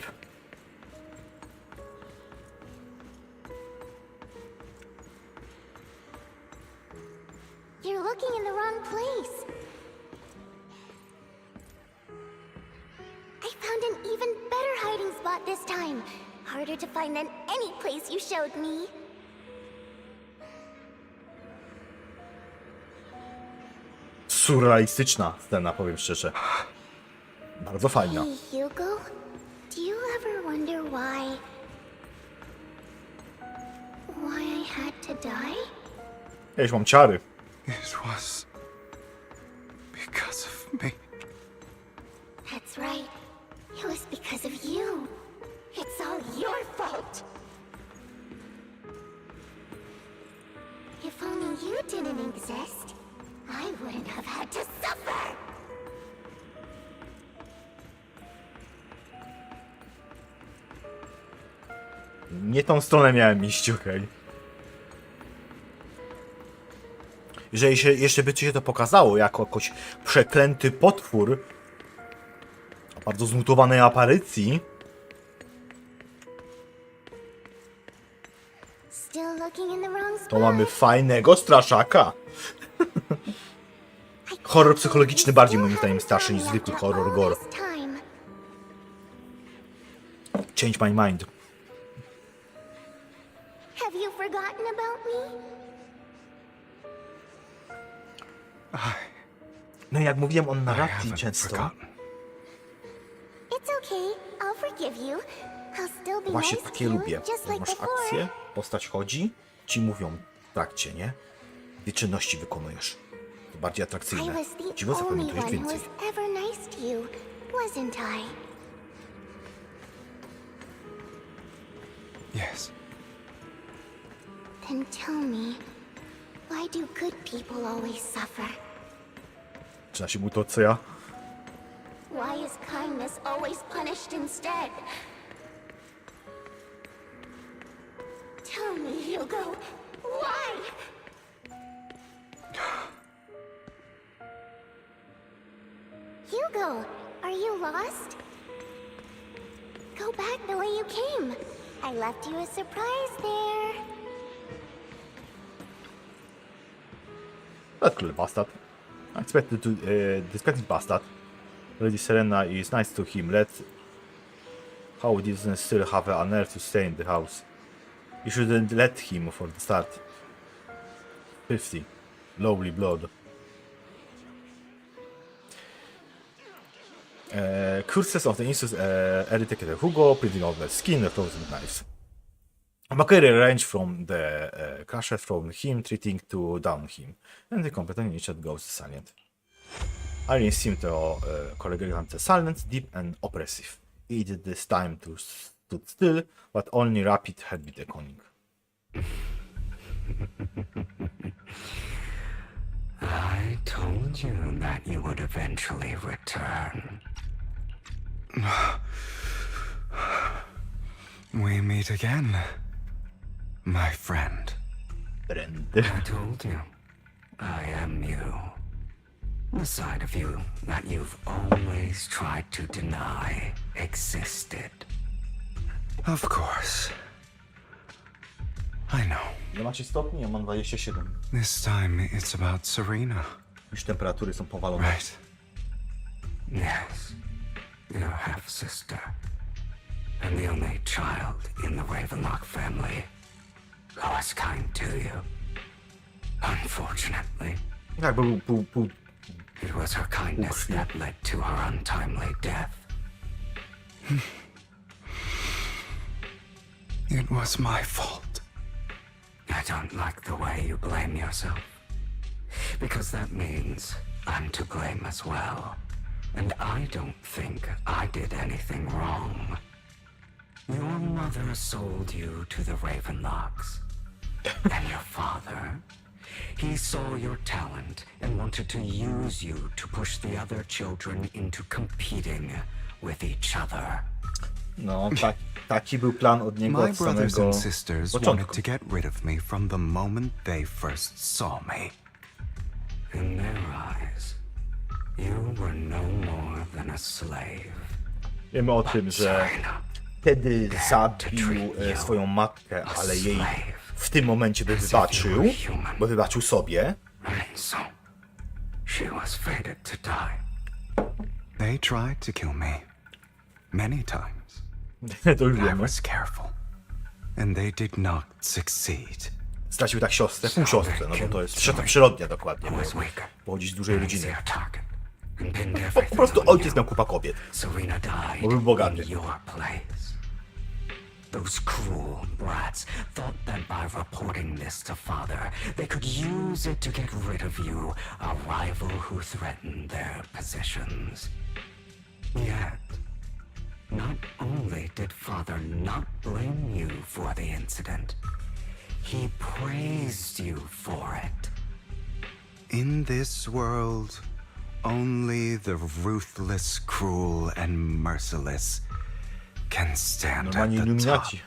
You're looking in the wrong place. I found an even better hiding spot this time. Harder to find than any place you showed me. Surrealistyczna scena, powiem szczerze. Bardzo fajna. Hey, Hugo, do you ever wonder why I had to die? Ja już mam ciary. It was because of me. That's right. It was because of you. It's all your fault. If only you didn't exist, I wouldn't have had to suffer. Nie tą stronę miałem iść, okej. Jeżeli się, jeszcze by ci się to pokazało jako jakoś przeklęty potwór o bardzo zmutowanej aparycji, Still looking in the wrong spot. to mamy fajnego straszaka. Horror psychologiczny bardziej moim zdaniem starszy niż zwykły horror gore. Change my mind. Have you forgotten about me? No jak mówiłem o I narracji haven't często, forgotten. It's okay. I'll forgive you. I'll still be właśnie nice takie to you, lubię. just Jak like masz before. akcję, postać chodzi, ci mówią w trakcie, nie? Dwie czynności wykonujesz. To bardziej I atrakcyjne. was the Dziwo only zapamiętujesz one who więcej. was ever nice to you, wasn't I? Yes. Then tell me, why do good people always suffer? Czyna się mu to, co ja? Why is kindness always punished instead? Hugo, why? Hugo, are you lost? Go back the way you came. I left you a surprise there. That's clearly bastard. I expected to disrespect bastard. Lady Serena is nice to him. How he doesn't still have a nerve to stay in the house. You shouldn't let him for the start. 50. Lowly blood. Curses of the Institute eradicated Hugo, printing out the skin, clothes and knives. Macquarie range from the crusher from him, treating to down him, and the competent nature goes silent. Irene seemed to choreograph silent, deep and oppressive. It did this time to stood still, but only rapid heartbeat echoing. I told you that you would eventually return. We meet again, my friend. I told you, I am you. The side of you that you've always tried to deny existed. Of course. I know. Ile macie stopni? Ja mam 27. This time it's about Serena, Już temperatury są powalone. right? Yes, your half-sister, and the only child in the Ravenlock family who was kind to you. Unfortunately, Tak, był pół. it was her kindness that led to her untimely death. It was my fault. I don't like the way you blame yourself, because that means I'm to blame as well. And I don't think I did anything wrong. Your mother sold you to the Ravenlocks. And your father, he saw your talent and wanted to use you to push the other children into competing with each other. No, taki był plan od niego My od brothers samego and sisters początku. wanted to get rid of me from the moment they first saw me. In their eyes, you were no more than a slave. Wiemy o tym, że Serena, wtedy zabił swoją matkę, ale jej w tym momencie by wybaczył, bo wybaczył sobie. and so she was fated to die. They tried to kill me many times. To już I wiemy. was careful, and they did not succeed. Stracił tak siostrę, pół siostrę, no bo to jest trzecia przyrodnia dokładnie, Who bo was weaker, pochodzi z dużej rodziny. easier target, and pinned Po everything prostu on ojciec you. miał kupa kobiet. Serena died Bo był bogaty. in your place. Those cruel brats thought that by reporting this to father, they could use it to get rid of you, a rival who threatened their positions. Yet, not only did father not blame you for the incident, he praised you for it. In this world, only the ruthless, cruel, and merciless can stand at Normalnie the top. iluminaci.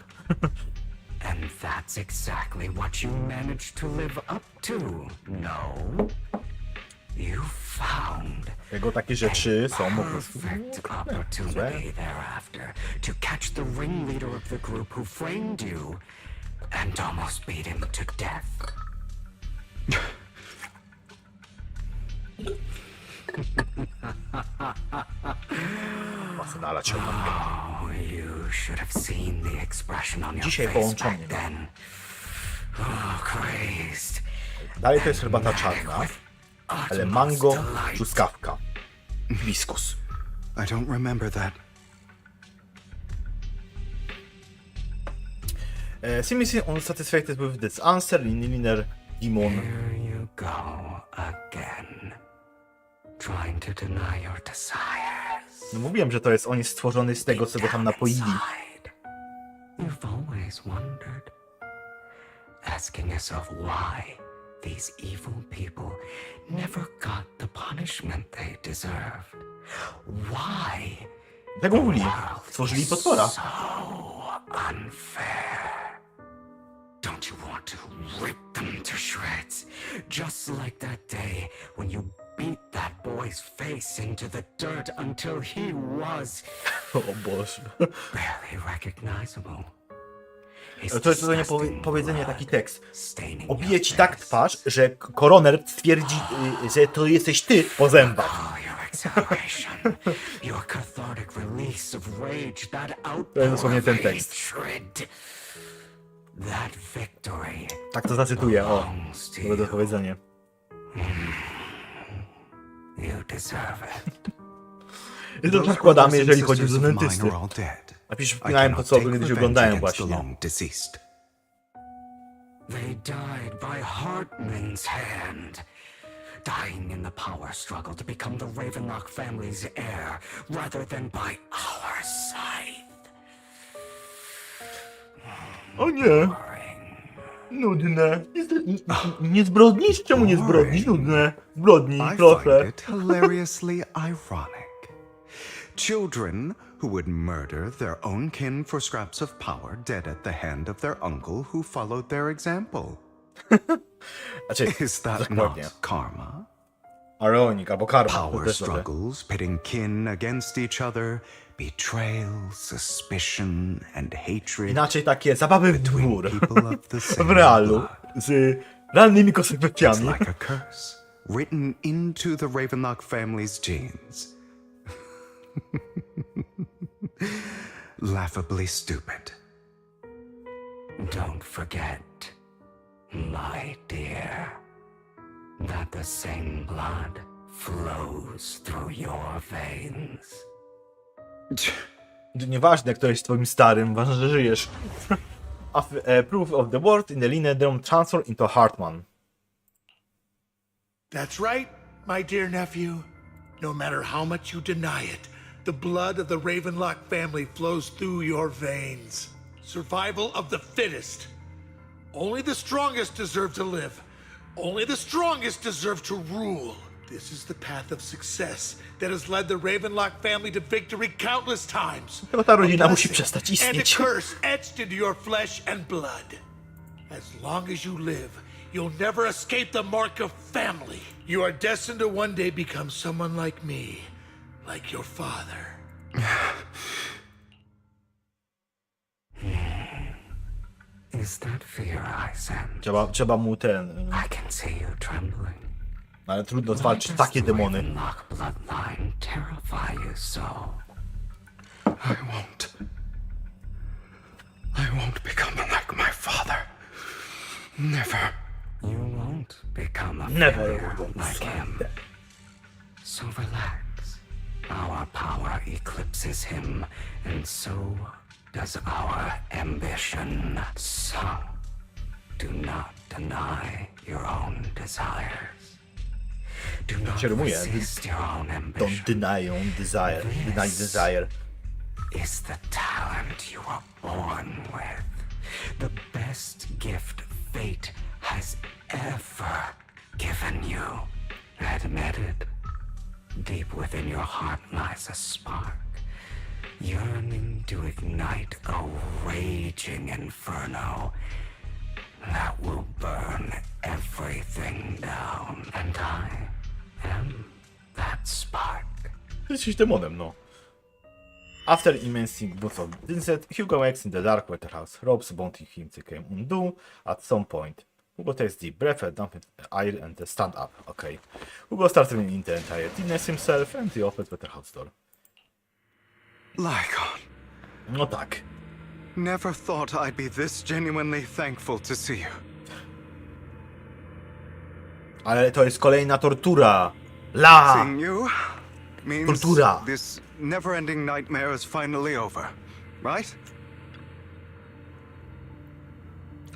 And that's exactly what you managed to live up to, no? You found Jego takie rzeczy są po prostu perfect opportunity thereafter to catch the ringleader of the group who framed you and almost beat him to death. masynala ciągnie. Oh, you should have seen the expression on your Dzisiaj face połączony, back no. then. Oh, crazed. Dalej to jest herbata czarna, ale mango, truskawka, hibiskus. I don't remember that. Seemingly unsatisfied with this answer, Liner Demon. Here you go again. Trying to deny your desires. No mówiłem, że to jest on jest stworzony z tego, co go tam napoili. Inside, you've always wondered, asking yourself why these evil people never got the punishment they deserved. Why Tak mówili. Stworzyli potwora. so unfair? Don't you want want to rip them to shreds, just like that day when you beat that boy's face into the dirt until he was O Boże. barely recognizable. To jest powiedzenie, taki tekst. Obije ci tak twarz, że koroner stwierdzi, że to jesteś ty po zębach. To jest dosłownie ten tekst. Tak to zacytuję, o. To to powiedzenie. I to przekładamy, jeżeli chodzi o dentysty. Napisz, wpinałem to, co kiedyś oglądałem właśnie. They died by Hartman's hand, dying in the power struggle to become the Ravenlock family's heir, rather than by our scythe. O nie! Nudne. Nie zbrodnisz? Czemu nie zbrodnisz? Nudne. Zbrodni, I proszę. find it hilariously ironic. Children who would murder their own kin for scraps of power dead at the hand of their uncle who followed their example. Znaczy, Is that dokładnie. not karma? Ironik albo karma. to Power też dobre. struggles pitting kin against each other, betrayal, suspicion, and hatred. Inaczej takie zabawy w dwór. People of the W same realu. blood. Z realnymi It's konsekwencjami. like a curse written into the Ravenlock family's genes. Laughably stupid. Don't forget, my dear, that the same blood flows through your veins. Nieważne, kto jest twoim starym, ważne, że żyjesz. Proof of the word in the line don't transfer into Hartman. That's right, my dear nephew. No matter how much you deny it, the blood of the Ravenlock family flows through your veins. Survival of the fittest. Only the strongest deserve to live. Only the strongest deserve to rule. This is the path of success that has led the Ravenlock family to victory countless times. Chyba ta rodzina A musi blessing przestać and a istnieć. curse etched into your flesh and blood. As long as you live, you'll never escape the mark of family. You are destined to one day become someone like me, like your father. Is that fear I sense? Trzeba mu ten... I can see you trembling. Ale trudno zwalczyć takie demony. Ravenlock bloodline terrify you so? I won't become like my father. Never. You won't become a Never failure will like him. So relax. Our power eclipses him, and so does our ambition. So, do not deny your own desires. Do not resist your own ambition. Don't deny your own desire. Deny desire. Is the talent you were born with. The best gift fate has ever given you. Admit it. Deep within your heart lies a spark, yearning to ignite a raging inferno that will burn everything down. And I am that spark. Jesteś demonem, no. After immersing both of Vincent, Hugo wakes in the dark warehouse. Robes wanting him to come undo at some point. Hugo takes deep breath and dumps air and stand up. Okay. Hugo starts running into the entire thinness himself and the opens warehouse door. Lygon. No tak. Never thought I'd be this genuinely thankful to see you. Ale to jest kolejna tortura. La! Seeing you means Tortura. this never-ending nightmare is finally over, right?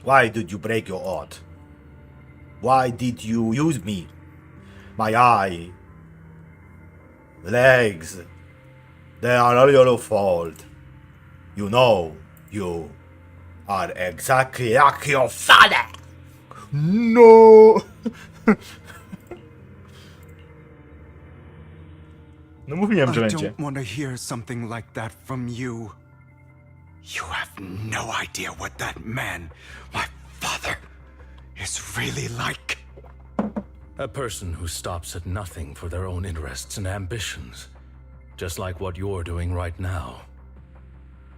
Why did you break your oath? Why did you use me? My eye. Legs. They are all your fault. You know, you are exactly like your father. No! No mówiłem, że I będzie. don't want to hear something like that from you. You have no idea what that man, my father, is really like. A person who stops at nothing for their own interests and ambitions. Just like what you're doing right now.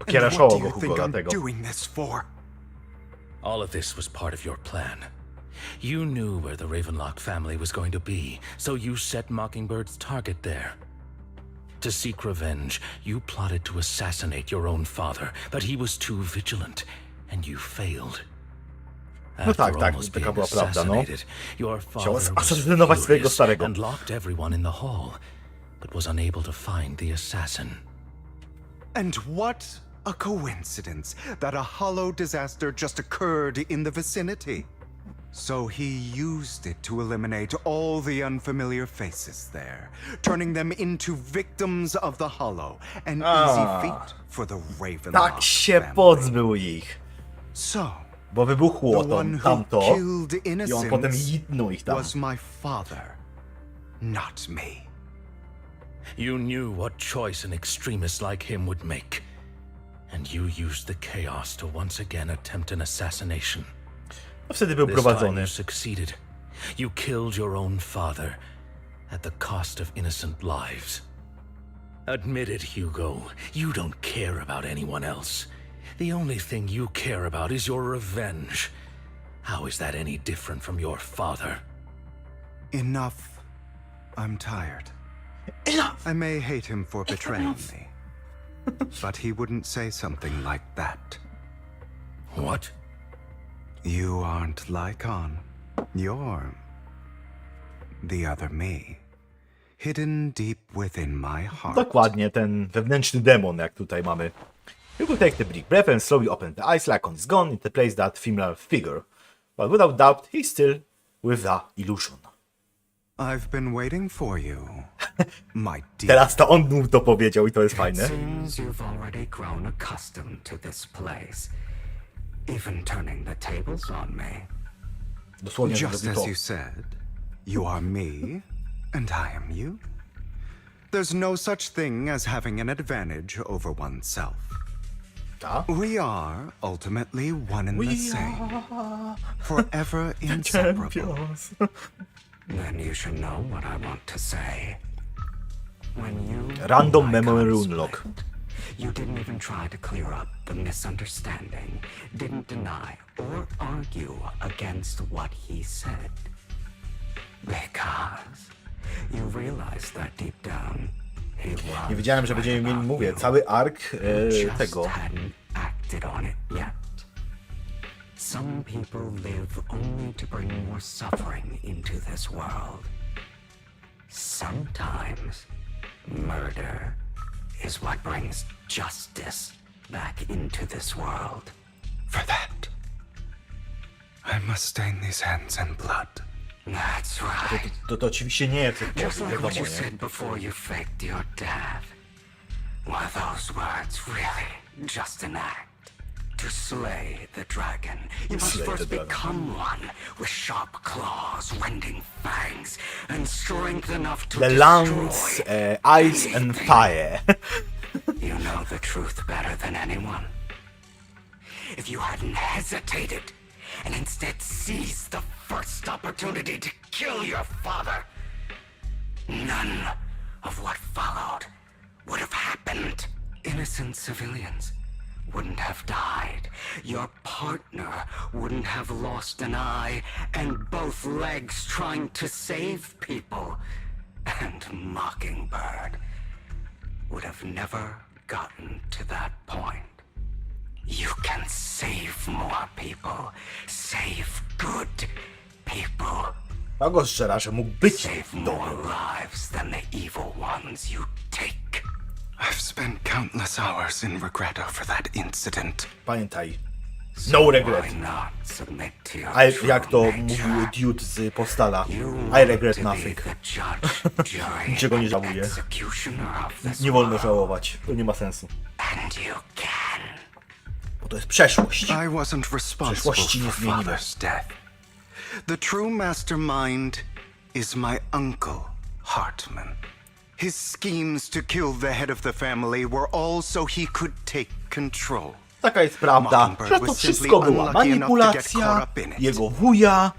And Kiera what czoło do go, you Hugo, think I'm dlatego. doing this for? All of this was part of your plan. You knew where the Ravenlock family was going to be, so you set Mockingbird's target there. To seek revenge, you plotted to assassinate your own father, but he was too vigilant, and you failed. No tak, tak, almost taka being była prawda, no. assassinated, your Chciał father was asasynować swojego furious starego. and locked everyone in the hall, but was unable to find the assassin. And what a coincidence that a hollow disaster just occurred in the vicinity. So he used it to eliminate all the unfamiliar faces there, turning them into victims of the hollow. An easy feat for the Ravenlock Tak się family. pozbył ich. So, Bo wybuchło the one who tamto killed i on potem innocents jitnął ich tam. was my father, not me. You knew what choice an extremist like him would make, and you used the chaos to once again attempt an assassination. No wtedy był This time prowadzony. you succeeded. You killed your own father at the cost of innocent lives. Admit it, Hugo. You don't care about anyone else. The only thing you care about is your revenge. How is that any different from your father? Enough. I'm tired. I may hate him for betraying me, but he wouldn't say something like that. What? You aren't Lycon. You're the other me, hidden deep within my heart. Dokładnie, ten wewnętrzny demon, jak tutaj mamy. You will take the brick breath and slowly open the eyes. Lycon is gone in the place that familiar figure. But without doubt, he's still with the illusion. I've been waiting for you, my dear. Teraz to on mu to powiedział i to jest fajne. Seems you've already grown accustomed to this place, even turning the tables on me. Dosłownie Just zrobił as to. you said, you are me, and I am you. There's no such thing as having an advantage over oneself. Ta? We are ultimately one and the same, forever inseparable. Champions. Then you should know what I want to say. When you Random and memory Lycon rune lock. split, you didn't even try to clear up the misunderstanding, didn't deny or argue against what he said. Because you realized that deep down he was Nie wiedziałem, że będziemy mieli, right mówię, about cały ark you. Just tego. hadn't acted on it yet. Some people live only to bring more suffering into this world. Sometimes murder is what brings justice back into this world. For that, I must stain these hands in blood. That's right. To oczywiście nie jest Just sposób, like wiadomo, what you nie? said before you faked your death. Were those words really just an act? To slay the dragon, you must Slay the first dragon. become one with sharp claws, rending fangs, and strength enough to The destroy. lungs, ice and fire. You know the truth better than anyone. If you hadn't hesitated and instead seized the first opportunity to kill your father, none of what followed would have happened. Innocent civilians wouldn't have died. Your partner wouldn't have lost an eye and both legs trying to save people. And Mockingbird would have never gotten to that point. You can save more people. Save good people. A go strzela, że mógł być Save more dobry. lives than the evil ones you take. I've spent countless hours in regret over that incident. Pamiętaj. No regret. Why not submit to your A true jak to nature? mówił Dude z Postala. You I regret want to be nothing. the judge, jury, Niczego nie and żałuję. executioner of this Nie wolno world. żałować. To nie ma sensu. And you can. Bo to jest przeszłość. I wasn't responsible Przeszłości nie for zmienimy. father's death. The true mastermind is my uncle, Hartman. His schemes to kill the head of the family were all so he could take control. Taka jest prawda, że to wszystko była manipulacja jego wuja,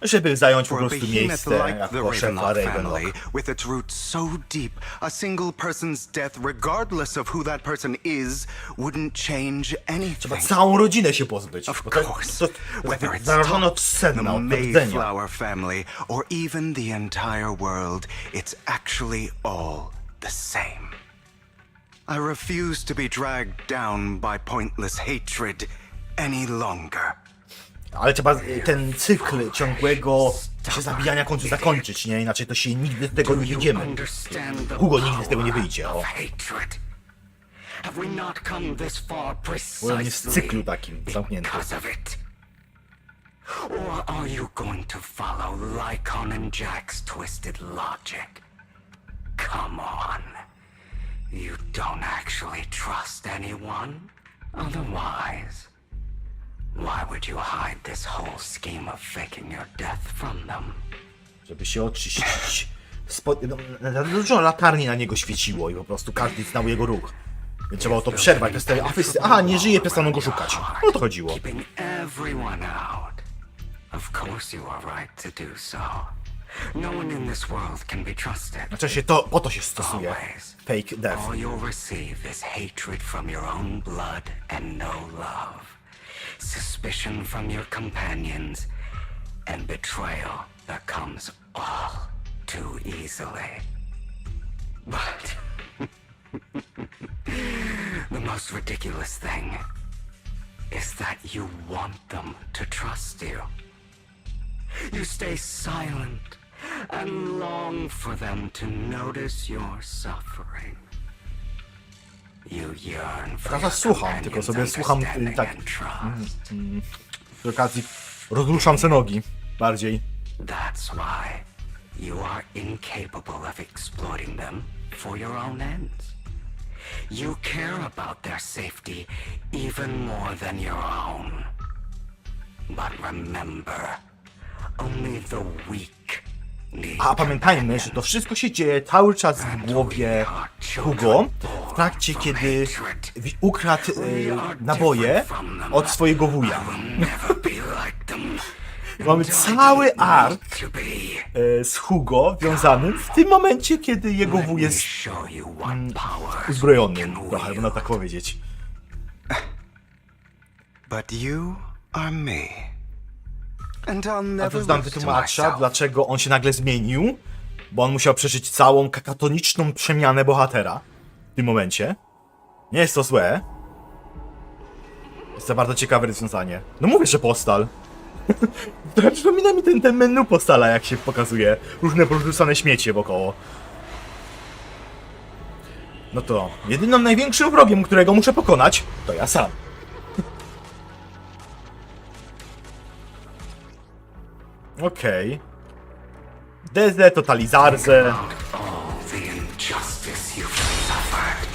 żeby zająć po For a prostu behemoth miejsce like the jako szefa Ravenlock family, Ravenlock. with its roots so deep, a single person's death, regardless of who that person is, wouldn't change anything. Trzeba całą rodzinę się pozbyć. Of Bo to course, whether it's zarażone od the sedna, od rdzenia. Mayflower family, or even the entire world, it's actually all the same. I refuse to be dragged down by pointless hatred any longer. Ale trzeba ten cykl ciągłego się zabijania końcu zakończyć, nie? Inaczej to się nigdy z tego nie wyjdziemy. Hugo nigdy z tego nie wyjdzie, o. Bo on jest w cyklu takim zamknięty. Or are you going to follow Lycon and Jack's twisted logic? Come on. You don't actually trust anyone? Otherwise, why would you hide this whole scheme of faking your death from them? Żeby się oczyścić. Dużo latarni na niego świeciło i po prostu każdy znał jego ruch. Więc trzeba to przerwać. A wszyscy, aha, nie żyje, przestaną go szukać. O to chodziło. Keeping everyone out. Of course you are right to do so. No one in this world can be trusted. Znaczy się to, po to się stosuje fake death. All you'll receive is hatred from your own blood and no love. Suspicion from your companions and betrayal that comes all too easily. But the most ridiculous thing is that you want them to trust you. You stay silent and long for them to notice your suffering. You yearn for Teraz your słucham, tylko companions' sobie słucham understanding tak and trust. przy okazji rozruszam se nogi bardziej. That's why you are incapable of exploiting them for your own ends. You care about their safety even more than your own. But remember, only the weak need A pamiętajmy, że to wszystko się dzieje cały czas w głowie Hugo w trakcie, kiedy ukradł naboje od swojego wuja. never be like them. Mamy cały ark z Hugo wiązanym w tym momencie, kiedy jego wuj jest Show you what power uzbrojony. Trochę, można tak powiedzieć. But you are me. And I'll A never tu znam lose to wytłumacza, myself. dlaczego on się nagle zmienił, bo on musiał przeżyć całą kakatoniczną przemianę bohatera w tym momencie. Nie jest to złe. Jest to bardzo ciekawe rozwiązanie. No mówię, że postal. Przypomina mi ten menu postala, jak się pokazuje. Różne porzucane śmiecie wokoło. No to jedynym największym wrogiem, którego muszę pokonać, to ja sam. Okej. Deze, totalizarze. all the injustice you've suffered.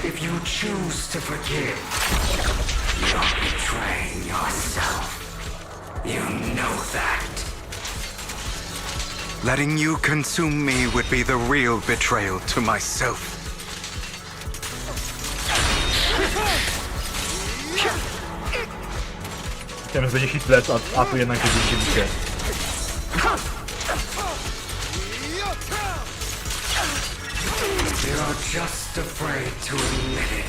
If you choose to forgive, you're betraying yourself. You know that. Letting you consume me would be the real betrayal to myself. Chciałem, że będzie Hitler, a tu jednak będzie się bicie. You're just afraid to admit it.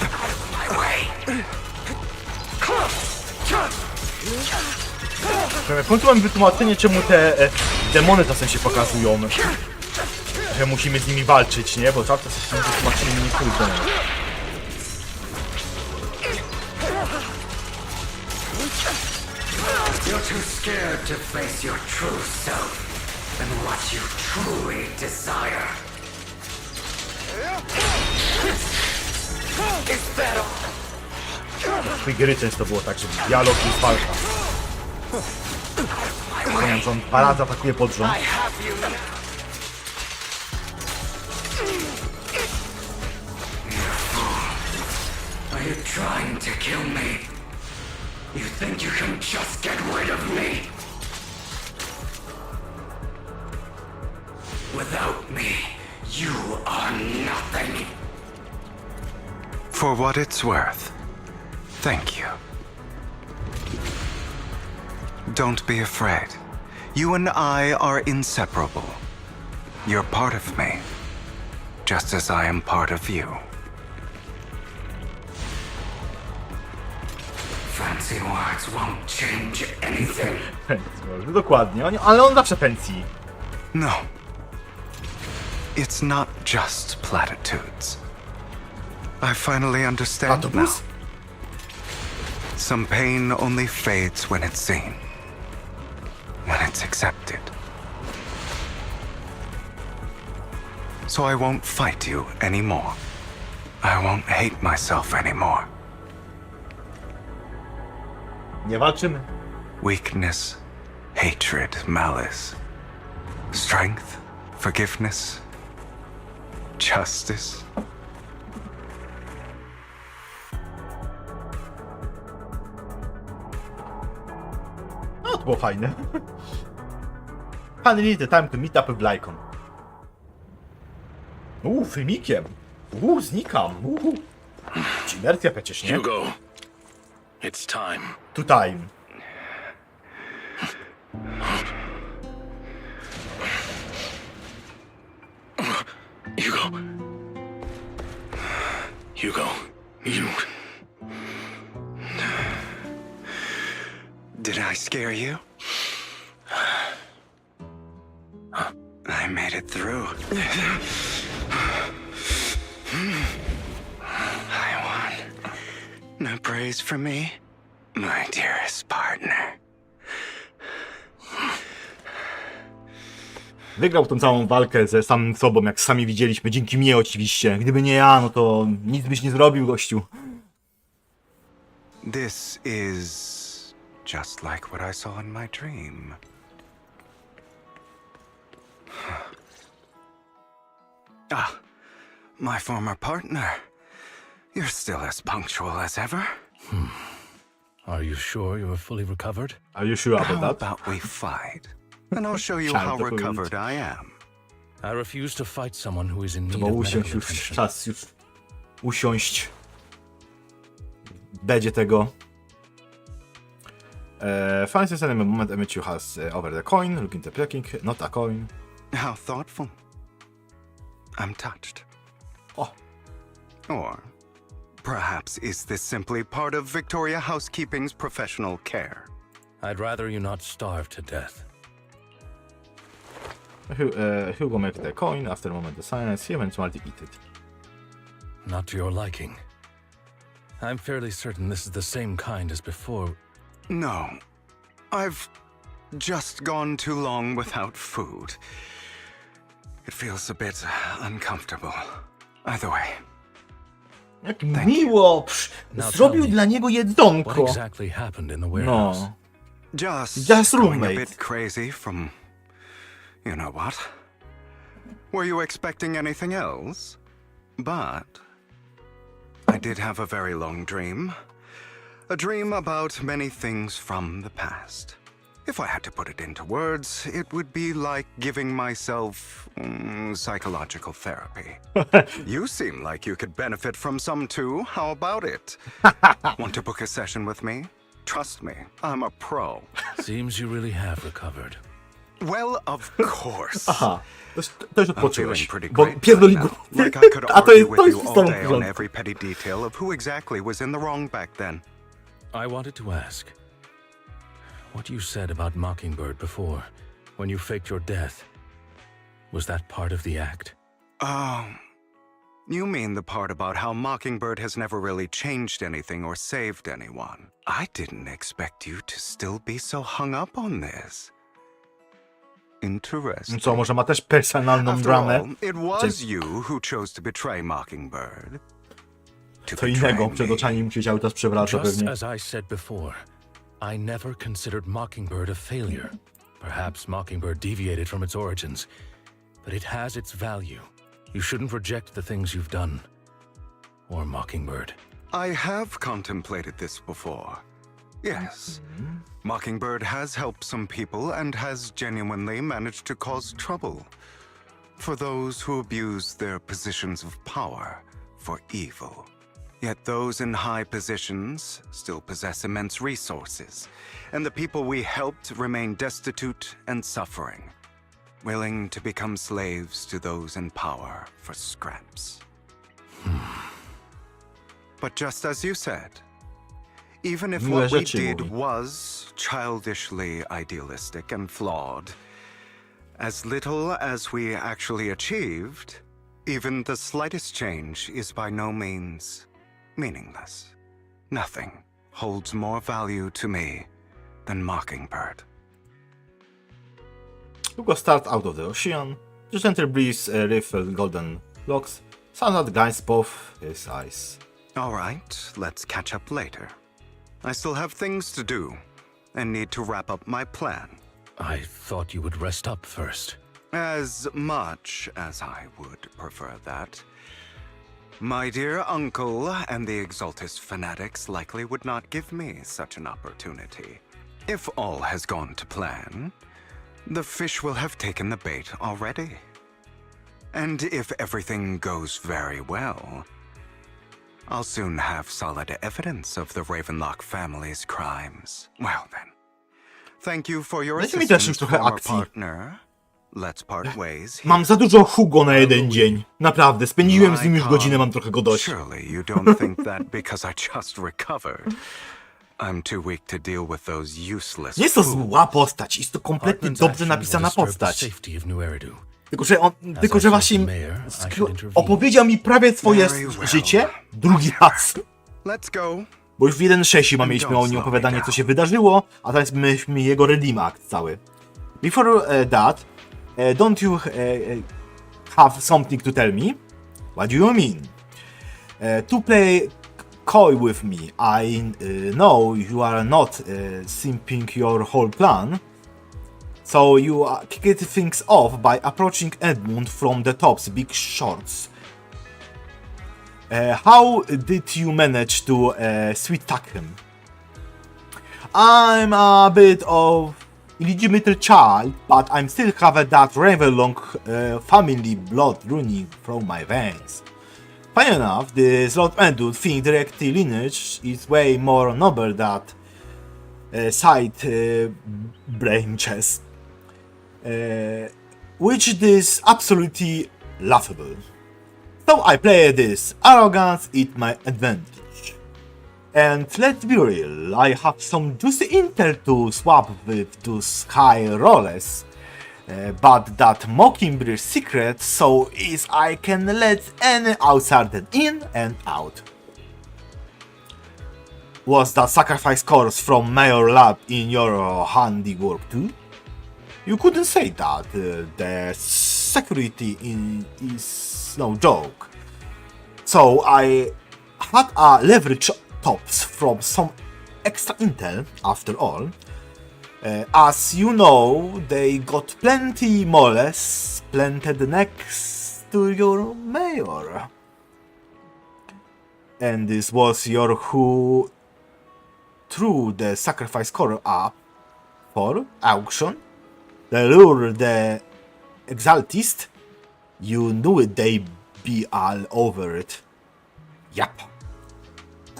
Out of my way. W końcu mam wytłumaczenie, czemu te demony czasem się pokazują. Że musimy z nimi walczyć, nie? Bo czasem się nie wytłumaczyli niektórych demonów. You're too scared to face your true self and what you truly desire. Is that all? W tej gry często było tak, że dialog jest walka. Pamiętam, że on 2 razy atakuje pod rząd. I have you. Are you trying to kill me? You think you can just get rid of me? Without me, you are nothing. what it's worth, thank you. Don't be afraid. You and I are inseparable. You're part of me, just as I am part of you. Fancy words won't change anything. Dokładnie, ale on zawsze pensji. No. It's not just platitudes. I finally understand now. Autobus? Some pain only fades when it's seen. When it's accepted. So I won't fight you anymore. I won't hate myself anymore. Nie walczymy. Weakness, hatred, malice. Strength, forgiveness, justice. No, to było fajne. Finally, the time to meet up with Lycon. Filmikiem. Znikam. Inercja przecież, nie? Hugo, it's time. To time. Hugo, you... Did I scare you? I made it through. I won. No praise for me, my dearest partner. Wygrał tą całą walkę ze samym sobą, jak sami widzieliśmy, dzięki mnie oczywiście. Gdyby nie ja, no to nic byś nie zrobił, gościu. This is just like what I saw in my dream. Ah, my former partner. You're still as punctual as ever. Are you sure you are fully recovered? Are you sure How about that? about we fight? And I'll show you Chciałem how to powiedzieć. recovered I am. I refuse to fight someone who is in need Trzeba of usiąść medical już, attention. czas już usiąść. Będzie tego. Find this element moment image you has over the coin, look into packing, not a coin. How thoughtful. I'm touched. Oh. Or perhaps is this simply part of Victoria Housekeeping's professional care? I'd rather you not starve to death. Hugo make the coin, after a moment of silence, he eventually eat it. Not to your liking. I'm fairly certain this is the same kind as before. No. I've just gone too long without food. It feels a bit uncomfortable. Either way. Jak miło! Zrobił dla niego What jedzonko. exactly happened in the warehouse? No. Just Just going a roommate. bit crazy from... you know what? Were you expecting anything else? But... I did have a very long dream. A dream about many things from the past. If I had to put it into words, it would be like giving myself psychological therapy. You seem like you could benefit from some too. How about it? Want to book a session with me? Trust me, I'm a pro. Seems you really have recovered. Well, of course. Aha. To już I'm feeling odpocząłeś. pretty Bo great pierdoli right go. now. Like I could A to argue jest with you w all stronę day on porządku. every petty detail of who exactly was in the wrong back then. I wanted to ask, what you said about Mockingbird before, when you faked your death, was that part of the act? Oh, you mean the part about how Mockingbird has never really changed anything or saved anyone. I didn't expect you to still be so hung up on this. Interesting. Co, może ma też personalną After dramę? all, it was you who chose to betray Mockingbird. To Co betray innego, me. przed oczami mu się auta przewraca Just pewnie. as I said before, I never considered Mockingbird a failure. Perhaps Mockingbird deviated from its origins, but it has its value. You shouldn't reject the things you've done. Or Mockingbird. I have contemplated this before. Yes. Mockingbird has helped some people and has genuinely managed to cause trouble for those who abuse their positions of power for evil. Yet those in high positions still possess immense resources, and the people we helped remain destitute and suffering, willing to become slaves to those in power for scraps. But just as you said, even if what we did was childishly idealistic and flawed, as little as we actually achieved, even the slightest change is by no means meaningless. Nothing holds more value to me than Mockingbird. Hugo starts out of the ocean. The gentle breeze riffled golden locks. Sunlight glints both his eyes. All right, let's catch up later. I still have things to do and need to wrap up my plan. I thought you would rest up first. As much as I would prefer that. My dear uncle and the Exaltus fanatics likely would not give me such an opportunity. If all has gone to plan, the fish will have taken the bait already. And if everything goes very well, I'll soon have solid evidence of the Ravenlock family's crimes. Well then, thank you for your Dajcie mi też assistance, trochę former akcji. partner. Let's part ways here. Mam za dużo Hugo na jeden dzień. Naprawdę, spędziłem z nim już godzinę, mam trochę go dość. Surely you don't think that because I just recovered, I'm too weak to deal with those useless Nie jest to fools. zła postać, jest to kompletnie Partman's dobrze action napisana will disturb the postać. safety of New Eridu. Tylko, że właśnie opowiedział mi prawie swoje życie drugi raz. Let's go. Bo już w 1.6 mieliśmy o nim opowiadanie, co się wydarzyło, a teraz mieliśmy jego Redeem Act cały. Before that, don't you have something to tell me? What do you mean? To play coy with me, I know you are not simping your whole plan. So you kick things off by approaching Edmund from the top's big shorts. How did you manage to sweet talk him? I'm a bit of illegitimate child, but I'm still have that Ravenlock family blood running through my veins. Funny enough, the Lord Edmund think direct lineage is way more noble than side branches. Which is absolutely laughable. So I play this arrogance at my advantage. And let's be real, I have some juicy intel to swap with those high rollers. But that Mockingbird secret so is I can let any outsider in and out. Was that sacrifice course from Mayor Lab in your handiwork too? You couldn't say that. The security is no joke. So I had a leverage tops from some extra intel after all. As you know, they got plenty moles planted next to your mayor. And this was your who threw the sacrifice core up for auction. The lure the exaltist, you knew it, they be all over it. Yep.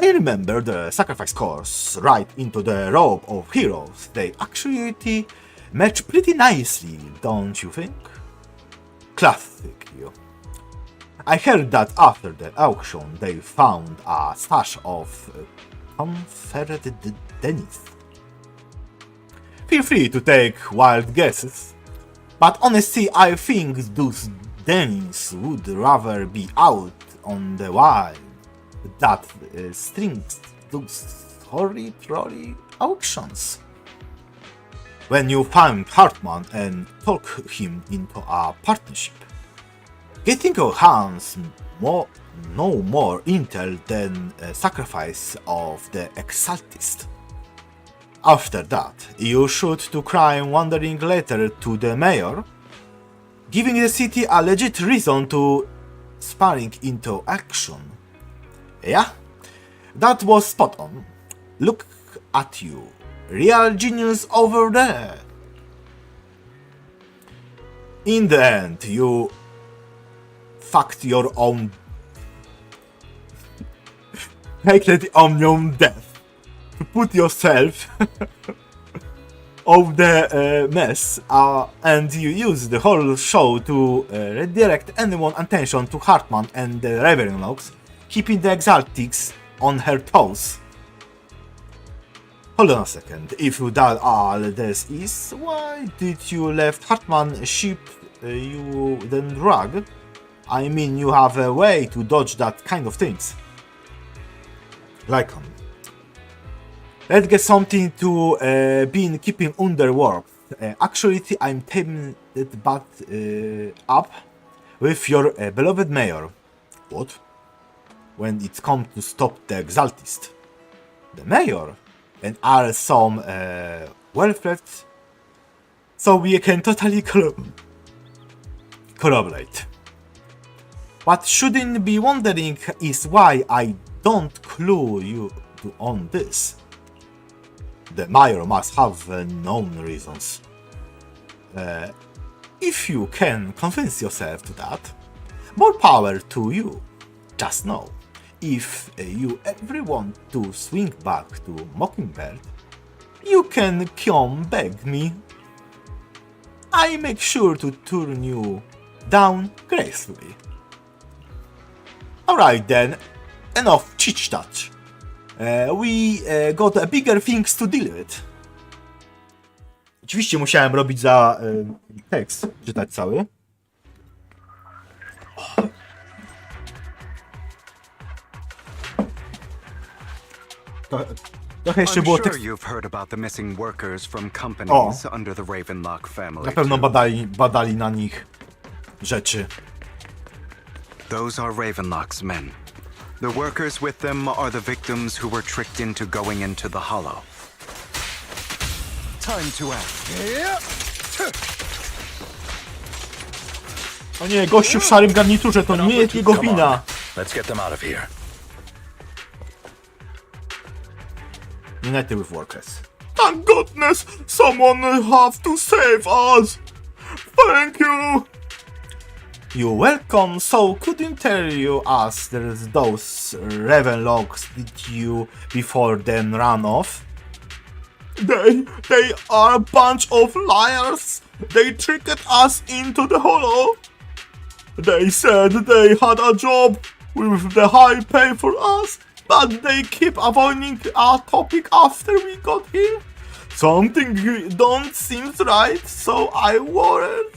I remember the sacrifice course right into the robe of heroes. They actually match pretty nicely, don't you think? Classic, you. I heard that after the auction they found a stash of unferreted dennis. Feel free to take wild guesses, but honestly I think those dennis would rather be out on the wild that strings those horrid trolley auctions. When you find Hartman and talk him into a partnership, getting your hands no more intel than a sacrifice of the exaltist. After that, you shoot to crime wandering letter to the mayor, giving the city a legit reason to spring into action. Yeah, that was spot on. Look at you, real genius over there. In the end, you fucked your own take it on your death to put yourself of the mess, and you use the whole show to redirect anyone's attention to Hartman and the Ravenlocks, keeping the Exaltics on her toes. Hold on a second. If that all this is, why did you left Hartman ship you then drug? I mean, you have a way to dodge that kind of things. Like let's get something to been keeping underworld. Actually, I'm teaming it back up with your beloved mayor. What? When it's come to stop the Exaltist. The mayor? And are some welfare, so we can totally corroborate. What shouldn't be wondering is why I don't clue you on this. The mayor must have known reasons. If you can convince yourself to that, more power to you. Just know, if you ever want to swing back to Mockingbird, you can come beg me. I make sure to turn you down gracefully. Alright then, enough chit-chat. We got bigger things to deal with. Oczywiście musiałem robić za tekst, czytać cały. Trochę jeszcze było I'm sure tekst. you've heard about the missing workers from companies under the Ravenlock family. Na pewno too. badali na nich rzeczy. Those are Ravenlock's men. The workers with them are the victims who were tricked into going into the Hollow. Time to act. O nie, gościu w szarym garniturze, to nie jest jego wina. Let's get them out of here. United with workers. Thank goodness, someone have to save us. Thank you. You're welcome. So couldn't tell you us there's those Ravenlocks did you before them run off? They are a bunch of liars. They tricked us into the Hollow. They said they had a job with the high pay for us, but they keep avoiding our topic after we got here. Something don't seem right, so I wanted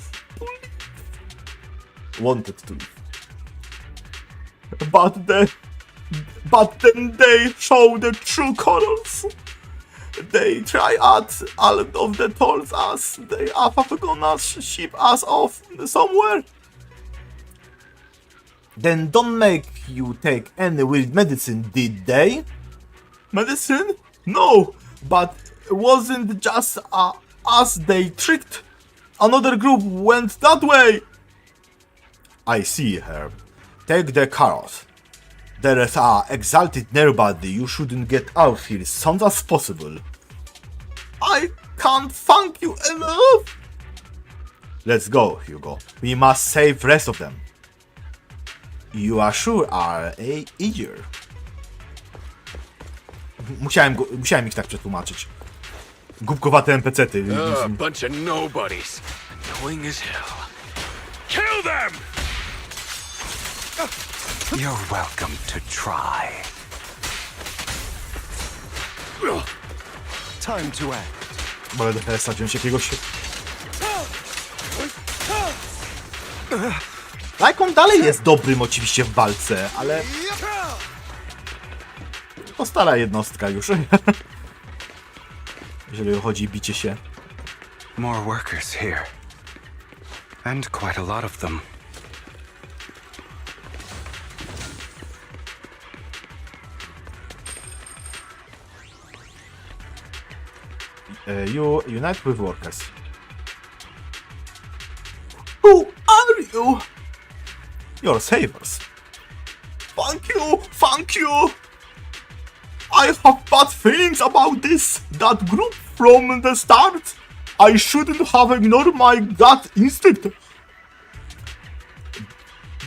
to leave. But then they show the true colors. They try out all of the told us they are gonna ship us off somewhere. Then don't make you take any weird medicine, did they? Medicine? No, but wasn't just us they tricked. Another group went that way. I see her. Take the carrot. There is a exalted nearby. You shouldn't get out here as soon as possible. I can't thank you enough. Let's go, Hugo. We must save rest of them. You are sure are eager. Musiałem ich tak przetłumaczyć. Głupkowate NPC-ty. Bunch of nobodies. Annoying as hell. Kill them! You're welcome to try. Time to act. Wolę DPS-a wziąć jakiegoś... Lajkon dalej jest dobrym oczywiście w walce, ale... To stara jednostka już. Jeżeli chodzi o bicie się. More workers here. And quite a lot of them. You unite with workers. Who are you? You're savers. Thank you, thank you. I have bad feelings about this. That group from the start. I shouldn't have ignored my gut instinct.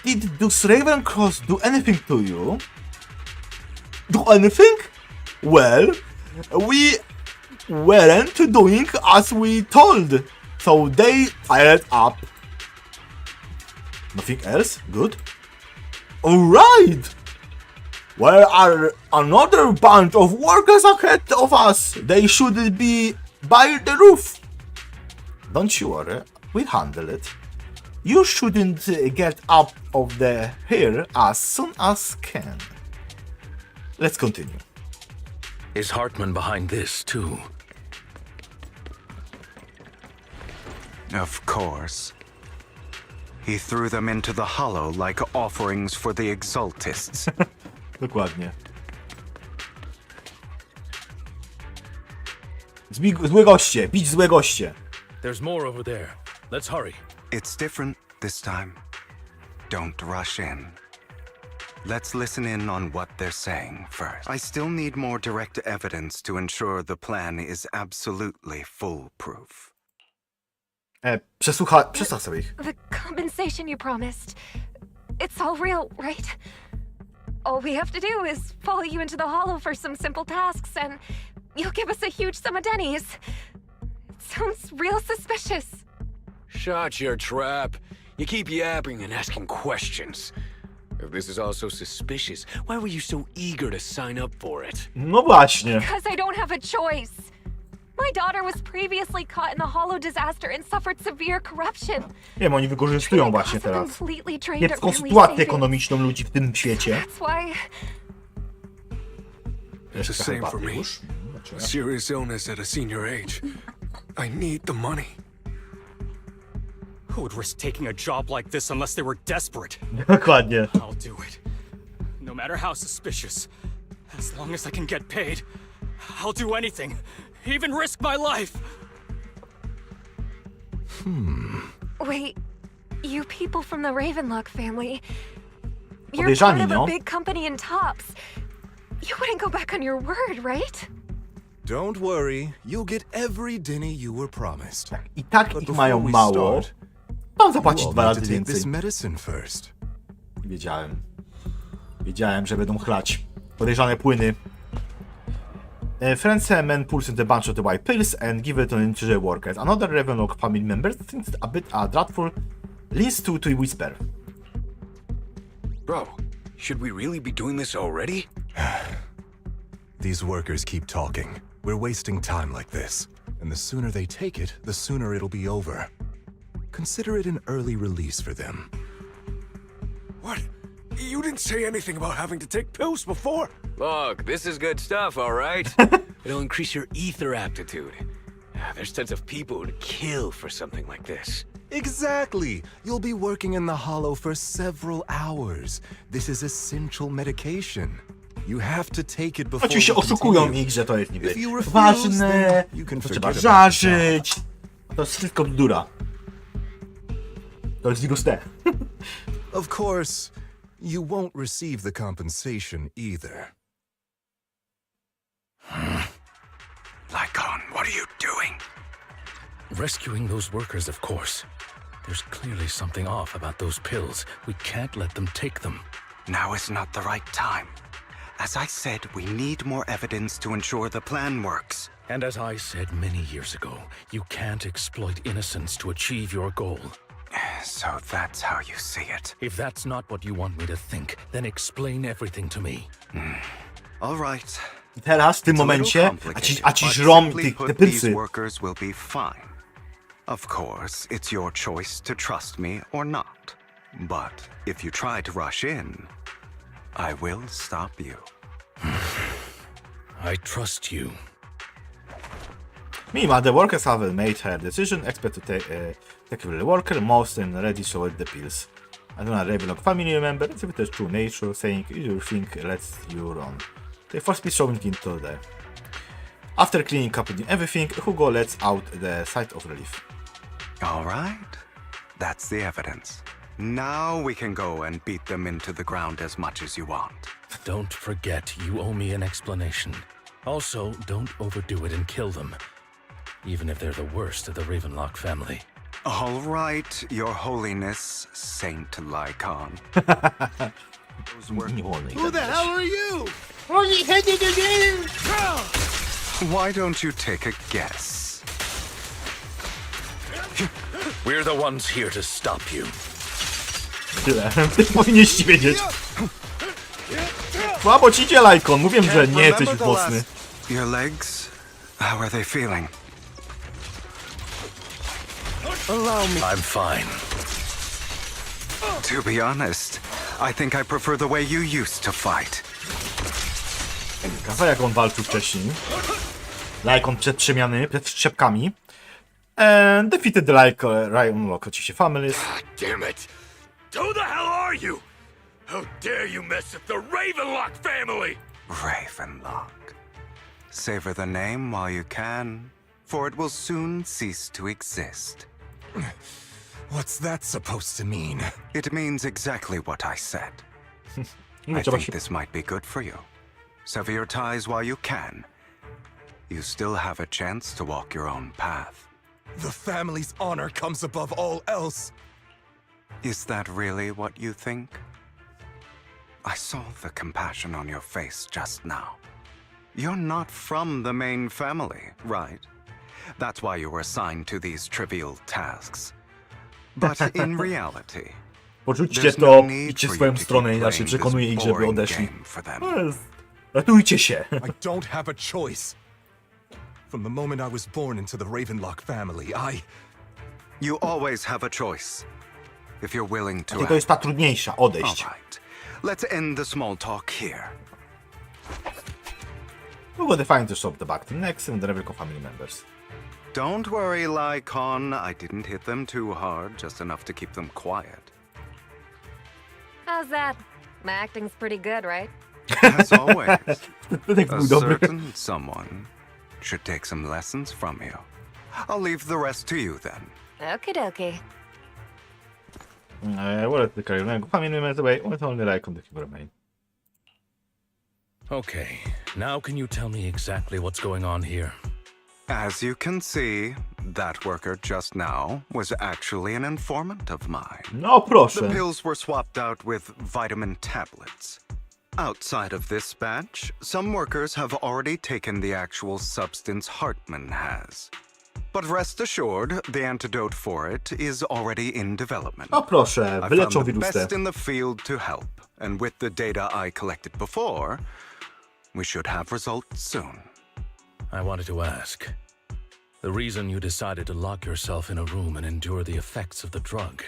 Did those Ravencross do anything to you? do anything? Well, we weren't doing as we told, so they fired up. Nothing else? Good. Alright! Where are another bunch of workers ahead of us? They should be by the roof. Don't you worry, we handle it. You shouldn't get up of the here as soon as can. Let's continue. Is Hartman behind this, too? Of course. He threw them into the hollow like offerings for the exaltists. Dokładnie. Złe goście, bić złe goście. There's more over there. Let's hurry. It's different this time. Don't rush in. Let's listen in on what they're saying first. I still need more direct evidence to ensure the plan is absolutely foolproof. Przestaw sobie ich. The compensation you promised. It's all real, right? All we have to do is follow you into the hollow for some simple tasks, and you'll give us a huge sum of dennies. It sounds real suspicious. Shut your trap. You keep yapping and asking questions. If this is all so suspicious, why were you so eager to sign up for it? No właśnie. Because I don't have a choice. My daughter was previously caught in the hollow disaster and suffered severe corruption. Wiem, oni wykorzystują właśnie teraz Completely drained kiepską at family sytuację savings. ekonomiczną ludzi w tym świecie. That's why It's the same for me. A serious illness at a senior age. I need the money. Who would risk taking a job like this unless they were desperate? Dokładnie. I'll do it. No matter how suspicious. As long as I can get paid, I'll do anything. Even risk my life. Wait, you people from the Ravenlock family. You're Podejrzani, part of no. a big company in Tops. You wouldn't go back on your word, right? Don't worry, you'll get every denny you were promised. I tak But ich before mają we mało. start, Mam you zapłacić all 2 need razy to take this więcej. medicine first. Wiedziałem. Wiedziałem, że będą chlać. Podejrzane płyny. Friends men pulls into a bunch of the white pills and give it to the workers. Another Ravenlock family member thinks a bit dreadful. Leans to whisper. Bro, should we really be doing this already? These workers keep talking. We're wasting time like this. And the sooner they take it, the sooner it'll be over. Consider it an early release for them. What? You didn't say anything about having to take pills before. Look, this is good stuff, all right? It'll increase your ether aptitude. There's tons of people who'd kill for something like this. Exactly. You'll be working in the hollow for several hours. This is essential medication. You have to take it before Oczywiście you oszukują continue. ich, że to jest niby If you refuse, ważne, then you can to forget trzeba about żarzyć. To jest wszystko bzdura. To jest wigoste. Of course, you won't receive the compensation either. Lycon, what are you doing? Rescuing those workers, of course. There's clearly something off about those pills. We can't let them take them. Now is not the right time. As I said, we need more evidence to ensure the plan works. And as I said many years ago, you can't exploit innocence to achieve your goal. So that's how you see it. If that's not what you want me to think, then explain everything to me. All right. I teraz, w tym It's a little momencie, complicated, a ci but żrą simply te put, pilsy. these workers will be fine. Of course, it's your choice to trust me or not. But if you try to rush in, I will stop you. I trust you. Meanwhile, the workers have made her decision. Expect to take the worker most and ready to with the pills. I don't know, Ravenlock family member. It's a bit true nature, saying you think lets you run. They first be showing into the. After cleaning up everything, Hugo lets out the sight of relief. All right. That's the evidence. Now we can go and beat them into the ground as much as you want. Don't forget, you owe me an explanation. Also, don't overdo it and kill them. Even if they're the worst of the Ravenlock family. All right, Your Holiness, Saint Lycon. Nie wolno ich Who the zabijać. hell are you? Why don't you take a guess? We're the ones here to stop you. Tyle. Ty powinieneś wiedzieć. Słabo ci idzie, Lajkon. Mówiłem, że nie jesteś Remember the mocny. last- Your legs? How are they feeling? Allow me. I'm fine. To be honest, I think I prefer the way you used to fight. Kaza jak on walczył wcześniej. Lajkon przed przemiany, przed szczepkami. And defeated the Ryan Lock, oczywiście families. Damn it! Who the hell are you? How dare you mess with the Ravenlock family? Ravenlock. Savor the name while you can, for it will soon cease to exist. What's that supposed to mean? It means exactly what I said. No, I trzeba think się... this might be good for you. Sever your ties while you can. You still have a chance to walk your own path. The family's honor comes above all else. Is that really what you think? I saw the compassion on your face just now. You're not from the main family, right? That's why you were assigned to these trivial tasks. But in reality, Porzućcie there's to, no need idźcie w for swoją you to stronę, keep inaczej playing przekonuję this ich, żeby boring odeszli. game for them. No jest... Ratujcie się. I don't have a choice. From the moment I was born into the Ravenlock family, You always have a choice. If you're willing to Tylko jest ta trudniejsza, odejść. All right. Let's end the small talk here. We will define the shop the back to next and the Rebecca family members. Don't worry, Lycon. I didn't hit them too hard, just enough to keep them quiet. How's that? My acting's pretty good, right? As always, Ten a był dobry. certain someone should take some lessons from you. I'll leave the rest to you then. Okie dokie. What is the career? Family members away, with only Lycon the keeper remain. Okay, now can you tell me exactly what's going on here? As you can see, that worker just now was actually an informant of mine. No proszę. The pills were swapped out with vitamin tablets. Outside of this batch, some workers have already taken the actual substance Hartman has. But rest assured, the antidote for it is already in development. No proszę, I found wyleczą the wirus best T. in the field to help, and with the data I collected before, we should have results soon. I wanted to ask. The reason you decided to lock yourself in a room and endure the effects of the drug,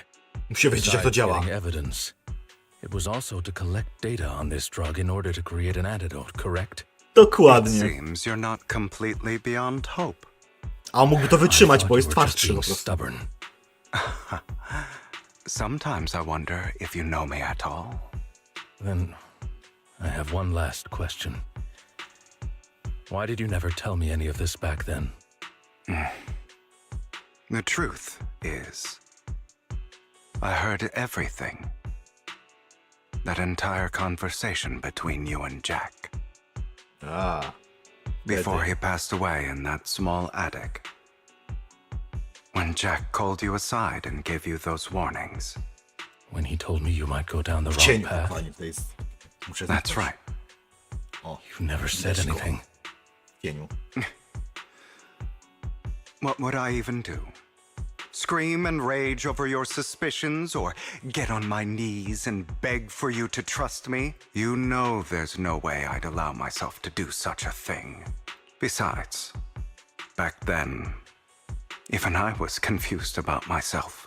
Muszę wiedzieć jak to besides działa. getting evidence, it was also to collect data on this drug in order to create an antidote, correct? Dokładnie. Seems you're not completely beyond hope. A on mógłby to wytrzymać, I bo thought jest you were just twardszy po being prostu. stubborn. Sometimes I wonder if you know me at all. Then I have one last question. Why did you never tell me any of this back then? The truth is, I heard everything. That entire conversation between you and Jack. A, Before he passed away in that small attic. When Jack called you aside and gave you those warnings. When he told me you might go down the w wrong cieniu path? dokładnie, to jest... Muszę That's right. You never said Let's go. anything. W cieniu. What would I even do? Scream and rage over your suspicions, or get on my knees and beg for you to trust me? You know there's no way I'd allow myself to do such a thing. Besides, back then, even I was confused about myself.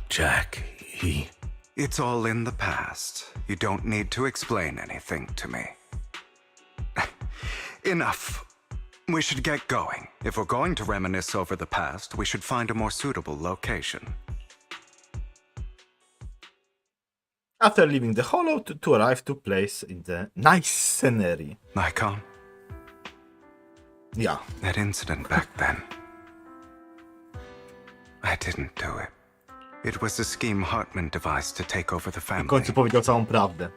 Jack, he... It's all in the past. You don't need to explain anything to me. Enough. We should get going. If we're going to reminisce over the past, we should find a more suitable location. After leaving the hollow, to arrive to place in the nice scenery. Nikon, Ja. that incident back then. I didn't do it. It was a scheme Hartman devised to take over the W family. końcu powiedział całą prawdę.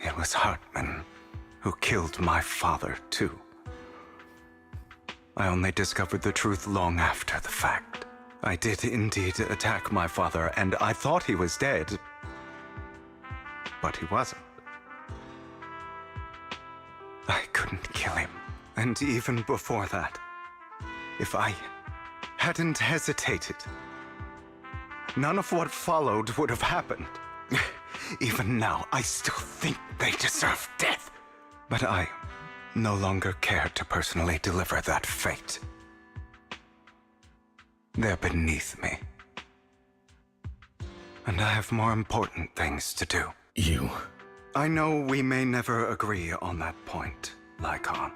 It was Hartman who killed my father, too. I only discovered the truth long after the fact. I did indeed attack my father, and I thought he was dead. But he wasn't. couldn't kill him. And even before that, if I hadn't hesitated, none of what followed would have happened. Even now, I still think they deserve death. But I no longer care to personally deliver that fate. They're beneath me. And I have more important things to do. You. I know we may never agree on that point, Lycon.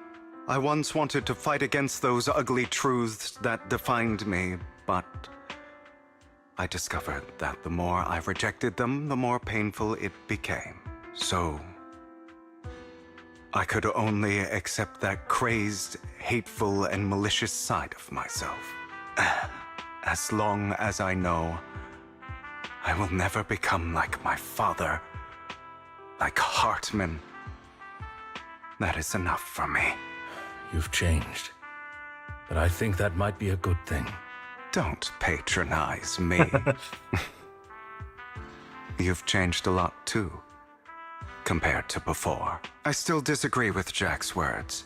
I once wanted to fight against those ugly truths that defined me, but I discovered that the more I rejected them, the more painful it became. So I could only accept that crazed, hateful, and malicious side of myself. As long as I know I will never become like my father, like Hartman, that is enough for me. You've changed. But I think that might be a good thing. Don't patronize me. You've changed a lot too, compared to before. I still disagree with Jack's words.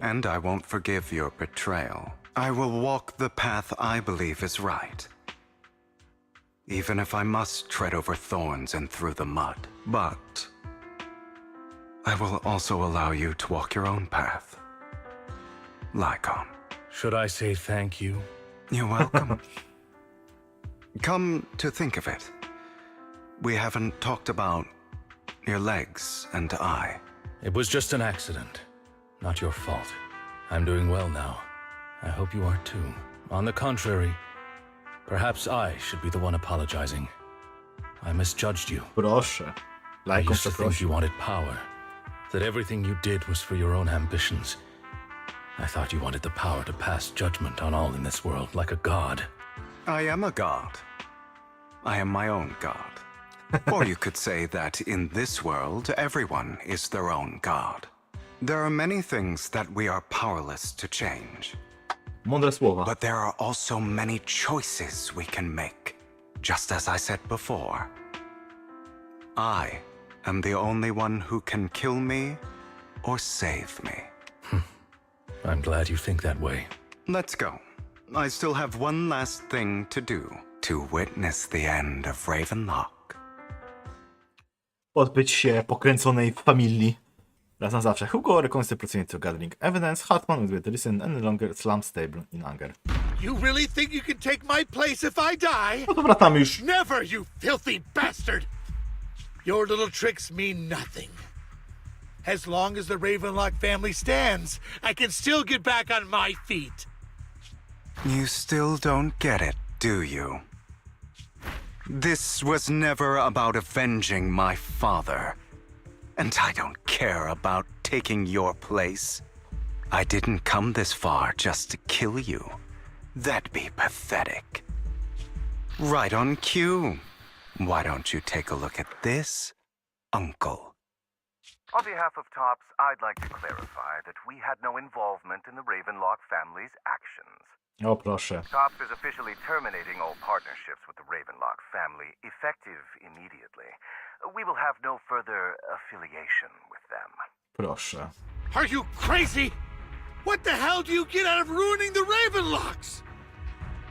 And I won't forgive your betrayal. I will walk the path I believe is right. Even if I must tread over thorns and through the mud. But I will also allow you to walk your own path. Lycon. Should I say thank you? You're welcome. Come to think of it, we haven't talked about your legs and eye. It was just an accident. Not your fault. I'm doing well now. I hope you are too. On the contrary, perhaps I should be the one apologizing. I misjudged you. Proszę. I Lajką used to think przeprosi. you wanted power. That everything you did was for your own ambitions. I thought you wanted the power to pass judgment on all in this world, like a god. I am a god. I am my own god. Or you could say that in this world, everyone is their own god. There are many things that we are powerless to change. Mądre słowa. But there are also many choices we can make. Just as I said before, I am the only one who can kill me or save me. I'm glad you think that way. Let's go. I still have one last thing to do. To witness the end of Ravenlock. Pozbyć się pokręconej familii. Raz na zawsze. Hugo reconcils proceeding to gathering evidence. Hartman will listen and no longer slump stable in anger. You really think you can take my place if I die? No to wracamy już. Never, you filthy bastard! Your little tricks mean nothing. As long as the Ravenlock family stands, I can still get back on my feet. You still don't get it, do you? This was never about avenging my father. And I don't care about taking your place. I didn't come this far just to kill you. That'd be pathetic. Right on cue. Why don't you take a look at this, Uncle? On behalf of Tops, I'd like to clarify that we had no involvement in the Ravenlock family's actions. O proszę. Tops is officially terminating all partnerships with the Ravenlock family, effective immediately. We will have no further affiliation with them. Proszę. Are you crazy? What the hell do you get out of ruining the Ravenlocks?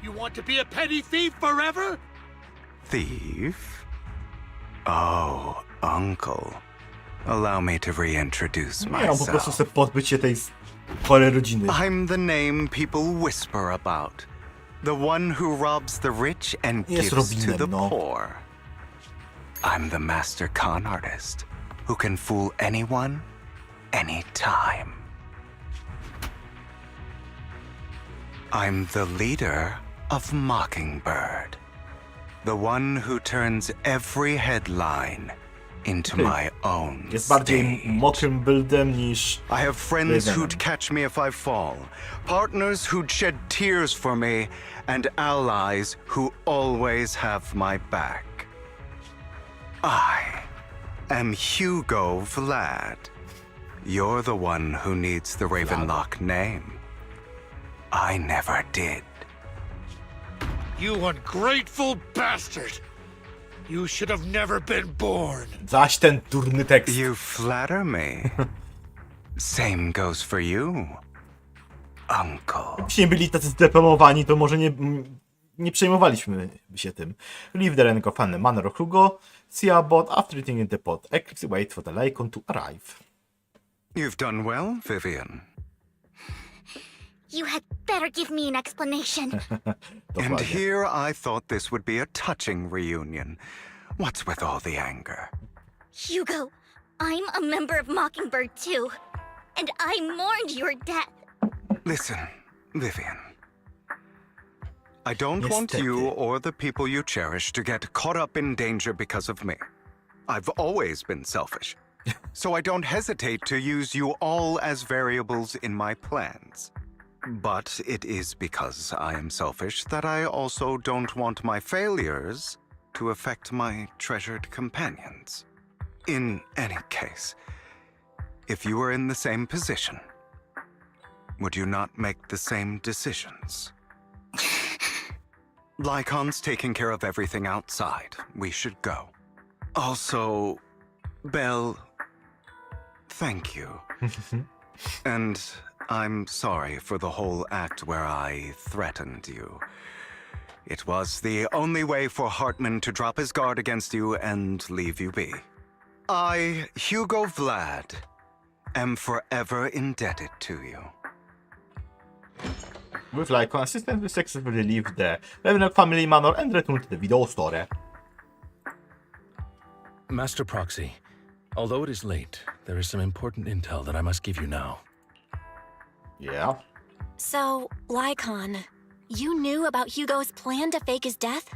You want to be a petty thief forever? Thief? Oh, Uncle. Allow me to reintroduce Nie, on po prostu myself. chce pozbyć się tej chorej rodziny. I'm the name people whisper about. The one who robs the rich and Jest gives to Robinem, the no. poor. I'm the master con artist who can fool anyone, anytime. I'm the leader of Mockingbird. The one who turns every headline into my own Jest bardziej stage. mokrym buildem niż... I have friends Ravenem. who'd catch me if I fall, partners who'd shed tears for me, and allies who always have my back. I am Hugo Vlad. You're the one who needs the Ravenlock name. I never did. You ungrateful bastard! You should have never been born. Zaś ten durny tekst. You flatter me. Same goes for you, uncle. Jeśli byli tacy zdeprimowani, to może nie przejmowaliśmy się tym. Leave the Renko fan manner of Hugo. See about after eating in the pot. Eclipse wait for the Lycon to arrive. You've done well, Vivian. You had better give me an explanation. And here I thought this would be a touching reunion. What's with all the anger? Hugo, I'm a member of Mockingbird too. And I mourned your death. Listen, Vivian. I don't want you or the people you cherish to get caught up in danger because of me. I've always been selfish, so I don't hesitate to use you all as variables in my plans. But it is because I am selfish that I also don't want my failures to affect my treasured companions. In any case, if you were in the same position, would you not make the same decisions? Lycon's taking care of everything outside. We should go. Also, Belle, thank you. And I'm sorry for the whole act where I threatened you. It was the only way for Hartman to drop his guard against you and leave you be. I, Hugo Vlad, am forever indebted to you. With Lycon assistant, we successfully leave the Ravenlock family manor and return to the video store. Master Proxy, although it is late, there is some important intel that I must give you now. Yeah. So, Lycon, you knew about Hugo's plan to fake his death?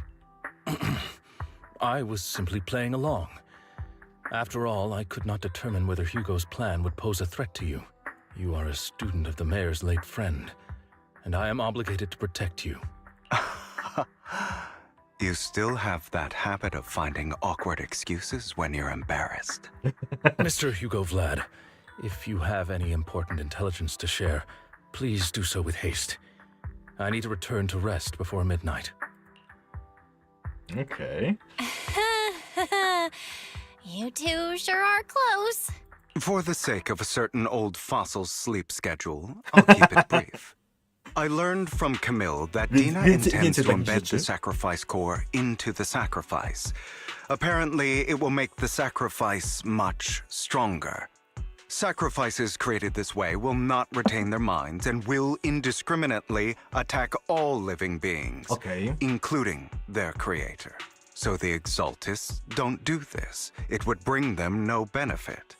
I was simply playing along. After all, I could not determine whether Hugo's plan would pose a threat to you. You are a student of the mayor's late friend, and I am obligated to protect you. You still have that habit of finding awkward excuses when you're embarrassed. Mr. Hugo Vlad, if you have any important intelligence to share, please do so with haste. I need to return to rest before midnight. Okay. You two sure are close. For the sake of a certain old fossil's sleep schedule, I'll keep it brief. I learned from Camille that Dina intends to embed the sacrifice core into the sacrifice. Apparently, it will make the sacrifice much stronger. Sacrifices created this way will not retain their minds and will indiscriminately attack all living beings, including their creator. So the Exaltists don't do this. It would bring them no benefit.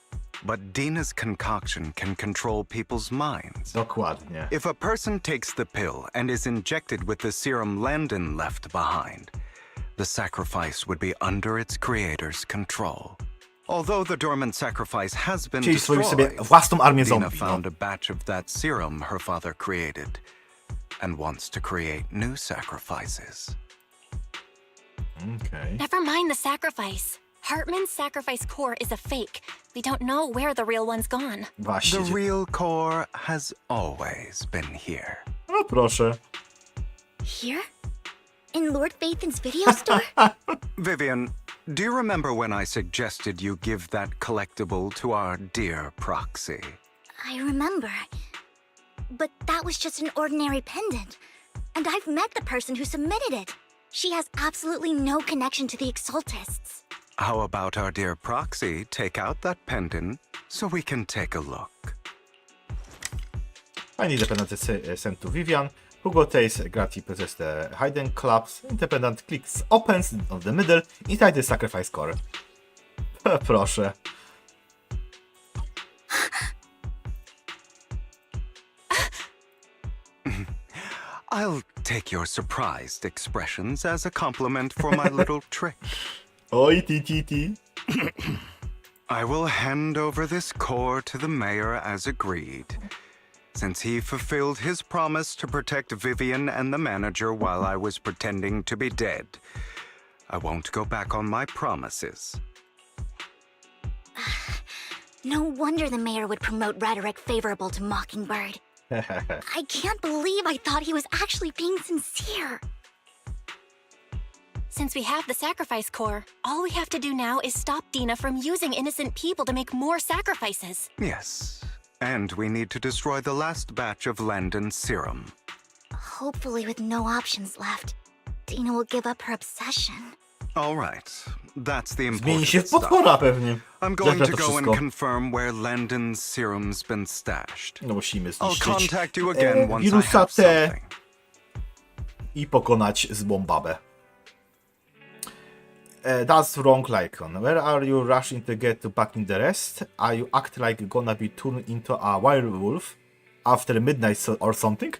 But Dina's concoction can control people's minds. Dokładnie. If a person takes the pill and is injected with the serum Landon left behind, the sacrifice would be under its creator's control. Although the dormant sacrifice has been destroyed, Dina found a batch of that serum her father created and wants to create new sacrifices. Okay. Never mind the sacrifice. Hartman's sacrifice core is a fake. We don't know where the real one's gone. The real core has always been here. No proszę. Here? In Lord Phaethon's video store? Vivian, do you remember when I suggested you give that collectible to our dear Proxy? I remember. But that was just an ordinary pendant. And I've met the person who submitted it. She has absolutely no connection to the Exaltists. How about our dear Proxy take out that pendant so we can take a look? I need independent sent to Vivian. Hugo takes Grati possess the hidden clubs. Independent clicks opens on the middle inside the sacrifice core. Proszę. I'll take your surprised expressions as a compliment for my little trick. Oi, ti. I will hand over this core to the mayor as agreed. Since he fulfilled his promise to protect Vivian and the manager while I was pretending to be dead, I won't go back on my promises. No wonder the mayor would promote rhetoric favorable to Mockingbird. I can't believe I thought he was actually being sincere. Since we have the sacrifice core, all we have to do now is stop Dina from using innocent people to make more sacrifices. Yes, And we need to destroy the last batch of Landon's serum. Hopefully with no options left, Dina will give up her obsession. All right, that's the Zmieni się important w potwora stuff. pewnie. I'm going Zagra to to go and wszystko. confirm where Landon's serum's been stashed. No musimy I'll zniszczyć contact you again once I wirusa have T something. i pokonać złą babę. That's wrong, Lycon. Where are you rushing to get to back in the rest? Are you act like gonna be turned into a werewolf after midnight or something?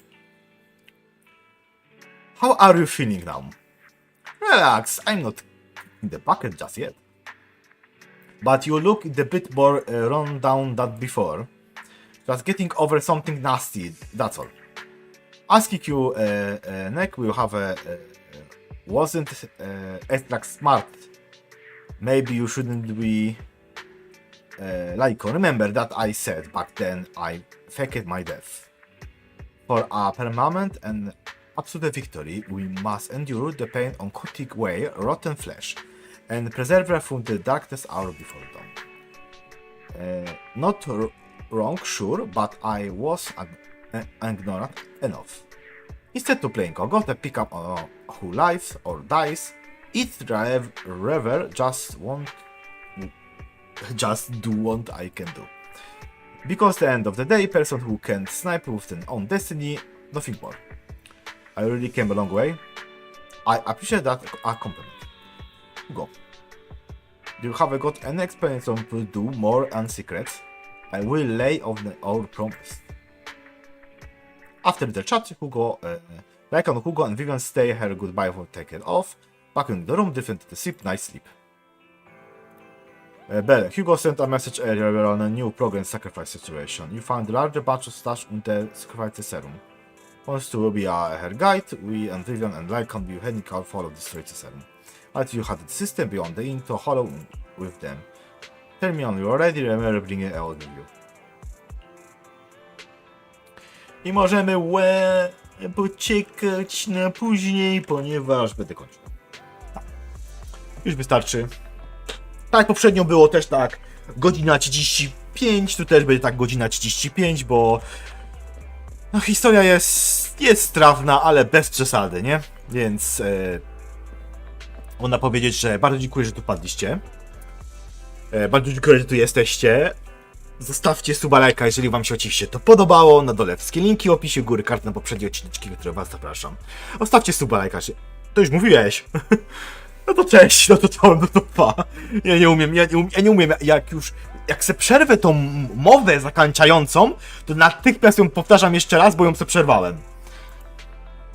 How are you feeling now? Relax, I'm not in the bucket just yet. But you look a bit more run down than before. Just getting over something nasty, that's all. Asking you neck will have wasn't extra smart. Maybe you shouldn't be Lycon. Remember that I said back then I faked my death. For a permanent and absolute victory, we must endure the pain on cutting away rotten flesh and preserve from the darkest hour before dawn. Not wrong, sure, but I was ignorant enough. Instead of playing Kogot, pick up who lives or dies, each rever just do what I can do. Because at the end of the day, person who can snipe with their own destiny, nothing more. I really came a long way. I appreciate that a compliment. Go. Do you have got any experience on to do more and secrets? I will lay on our promise. After the chat, Lycon, Hugo and Vivian say her goodbye for taken off. Back in the room, different to sleep, nice sleep. Belle, Hugo sent a message earlier on a new program sacrifice situation. You found a larger batch of stash in the sacrifice serum. Wants to be her guide, we and Vivian and Lycon will heading out follow the straight serum. As you had the system beyond the into hollow with them. Tell me when you're ready, remember bringing out with you. I możemy poczekać na później, ponieważ będę kończył. Tak. Już wystarczy. Tak, poprzednio było też tak godzina 35, tu też będzie tak godzina 35, bo no, historia jest strawna, ale bez przesady, nie? Więc można powiedzieć, że bardzo dziękuję, że tu padliście. Bardzo dziękuję, że tu jesteście. Zostawcie suba, lajka, jeżeli wam się oczywiście to podobało. Na dole wszystkie linki w opisie, góry karty na poprzednie odcineczki, które was zapraszam. Zostawcie suba, lajka. To już mówiłeś. No to cześć, no to pa. Ja nie umiem, jak se przerwę tą mowę zakończającą, to natychmiast ją powtarzam jeszcze raz, bo ją se przerwałem.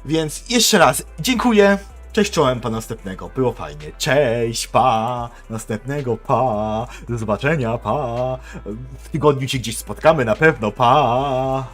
Więc jeszcze raz dziękuję. Cześć, czołem, pa następnego. Było fajnie. Cześć, pa. Następnego, pa. Do zobaczenia, pa. W tygodniu się gdzieś spotkamy na pewno, pa.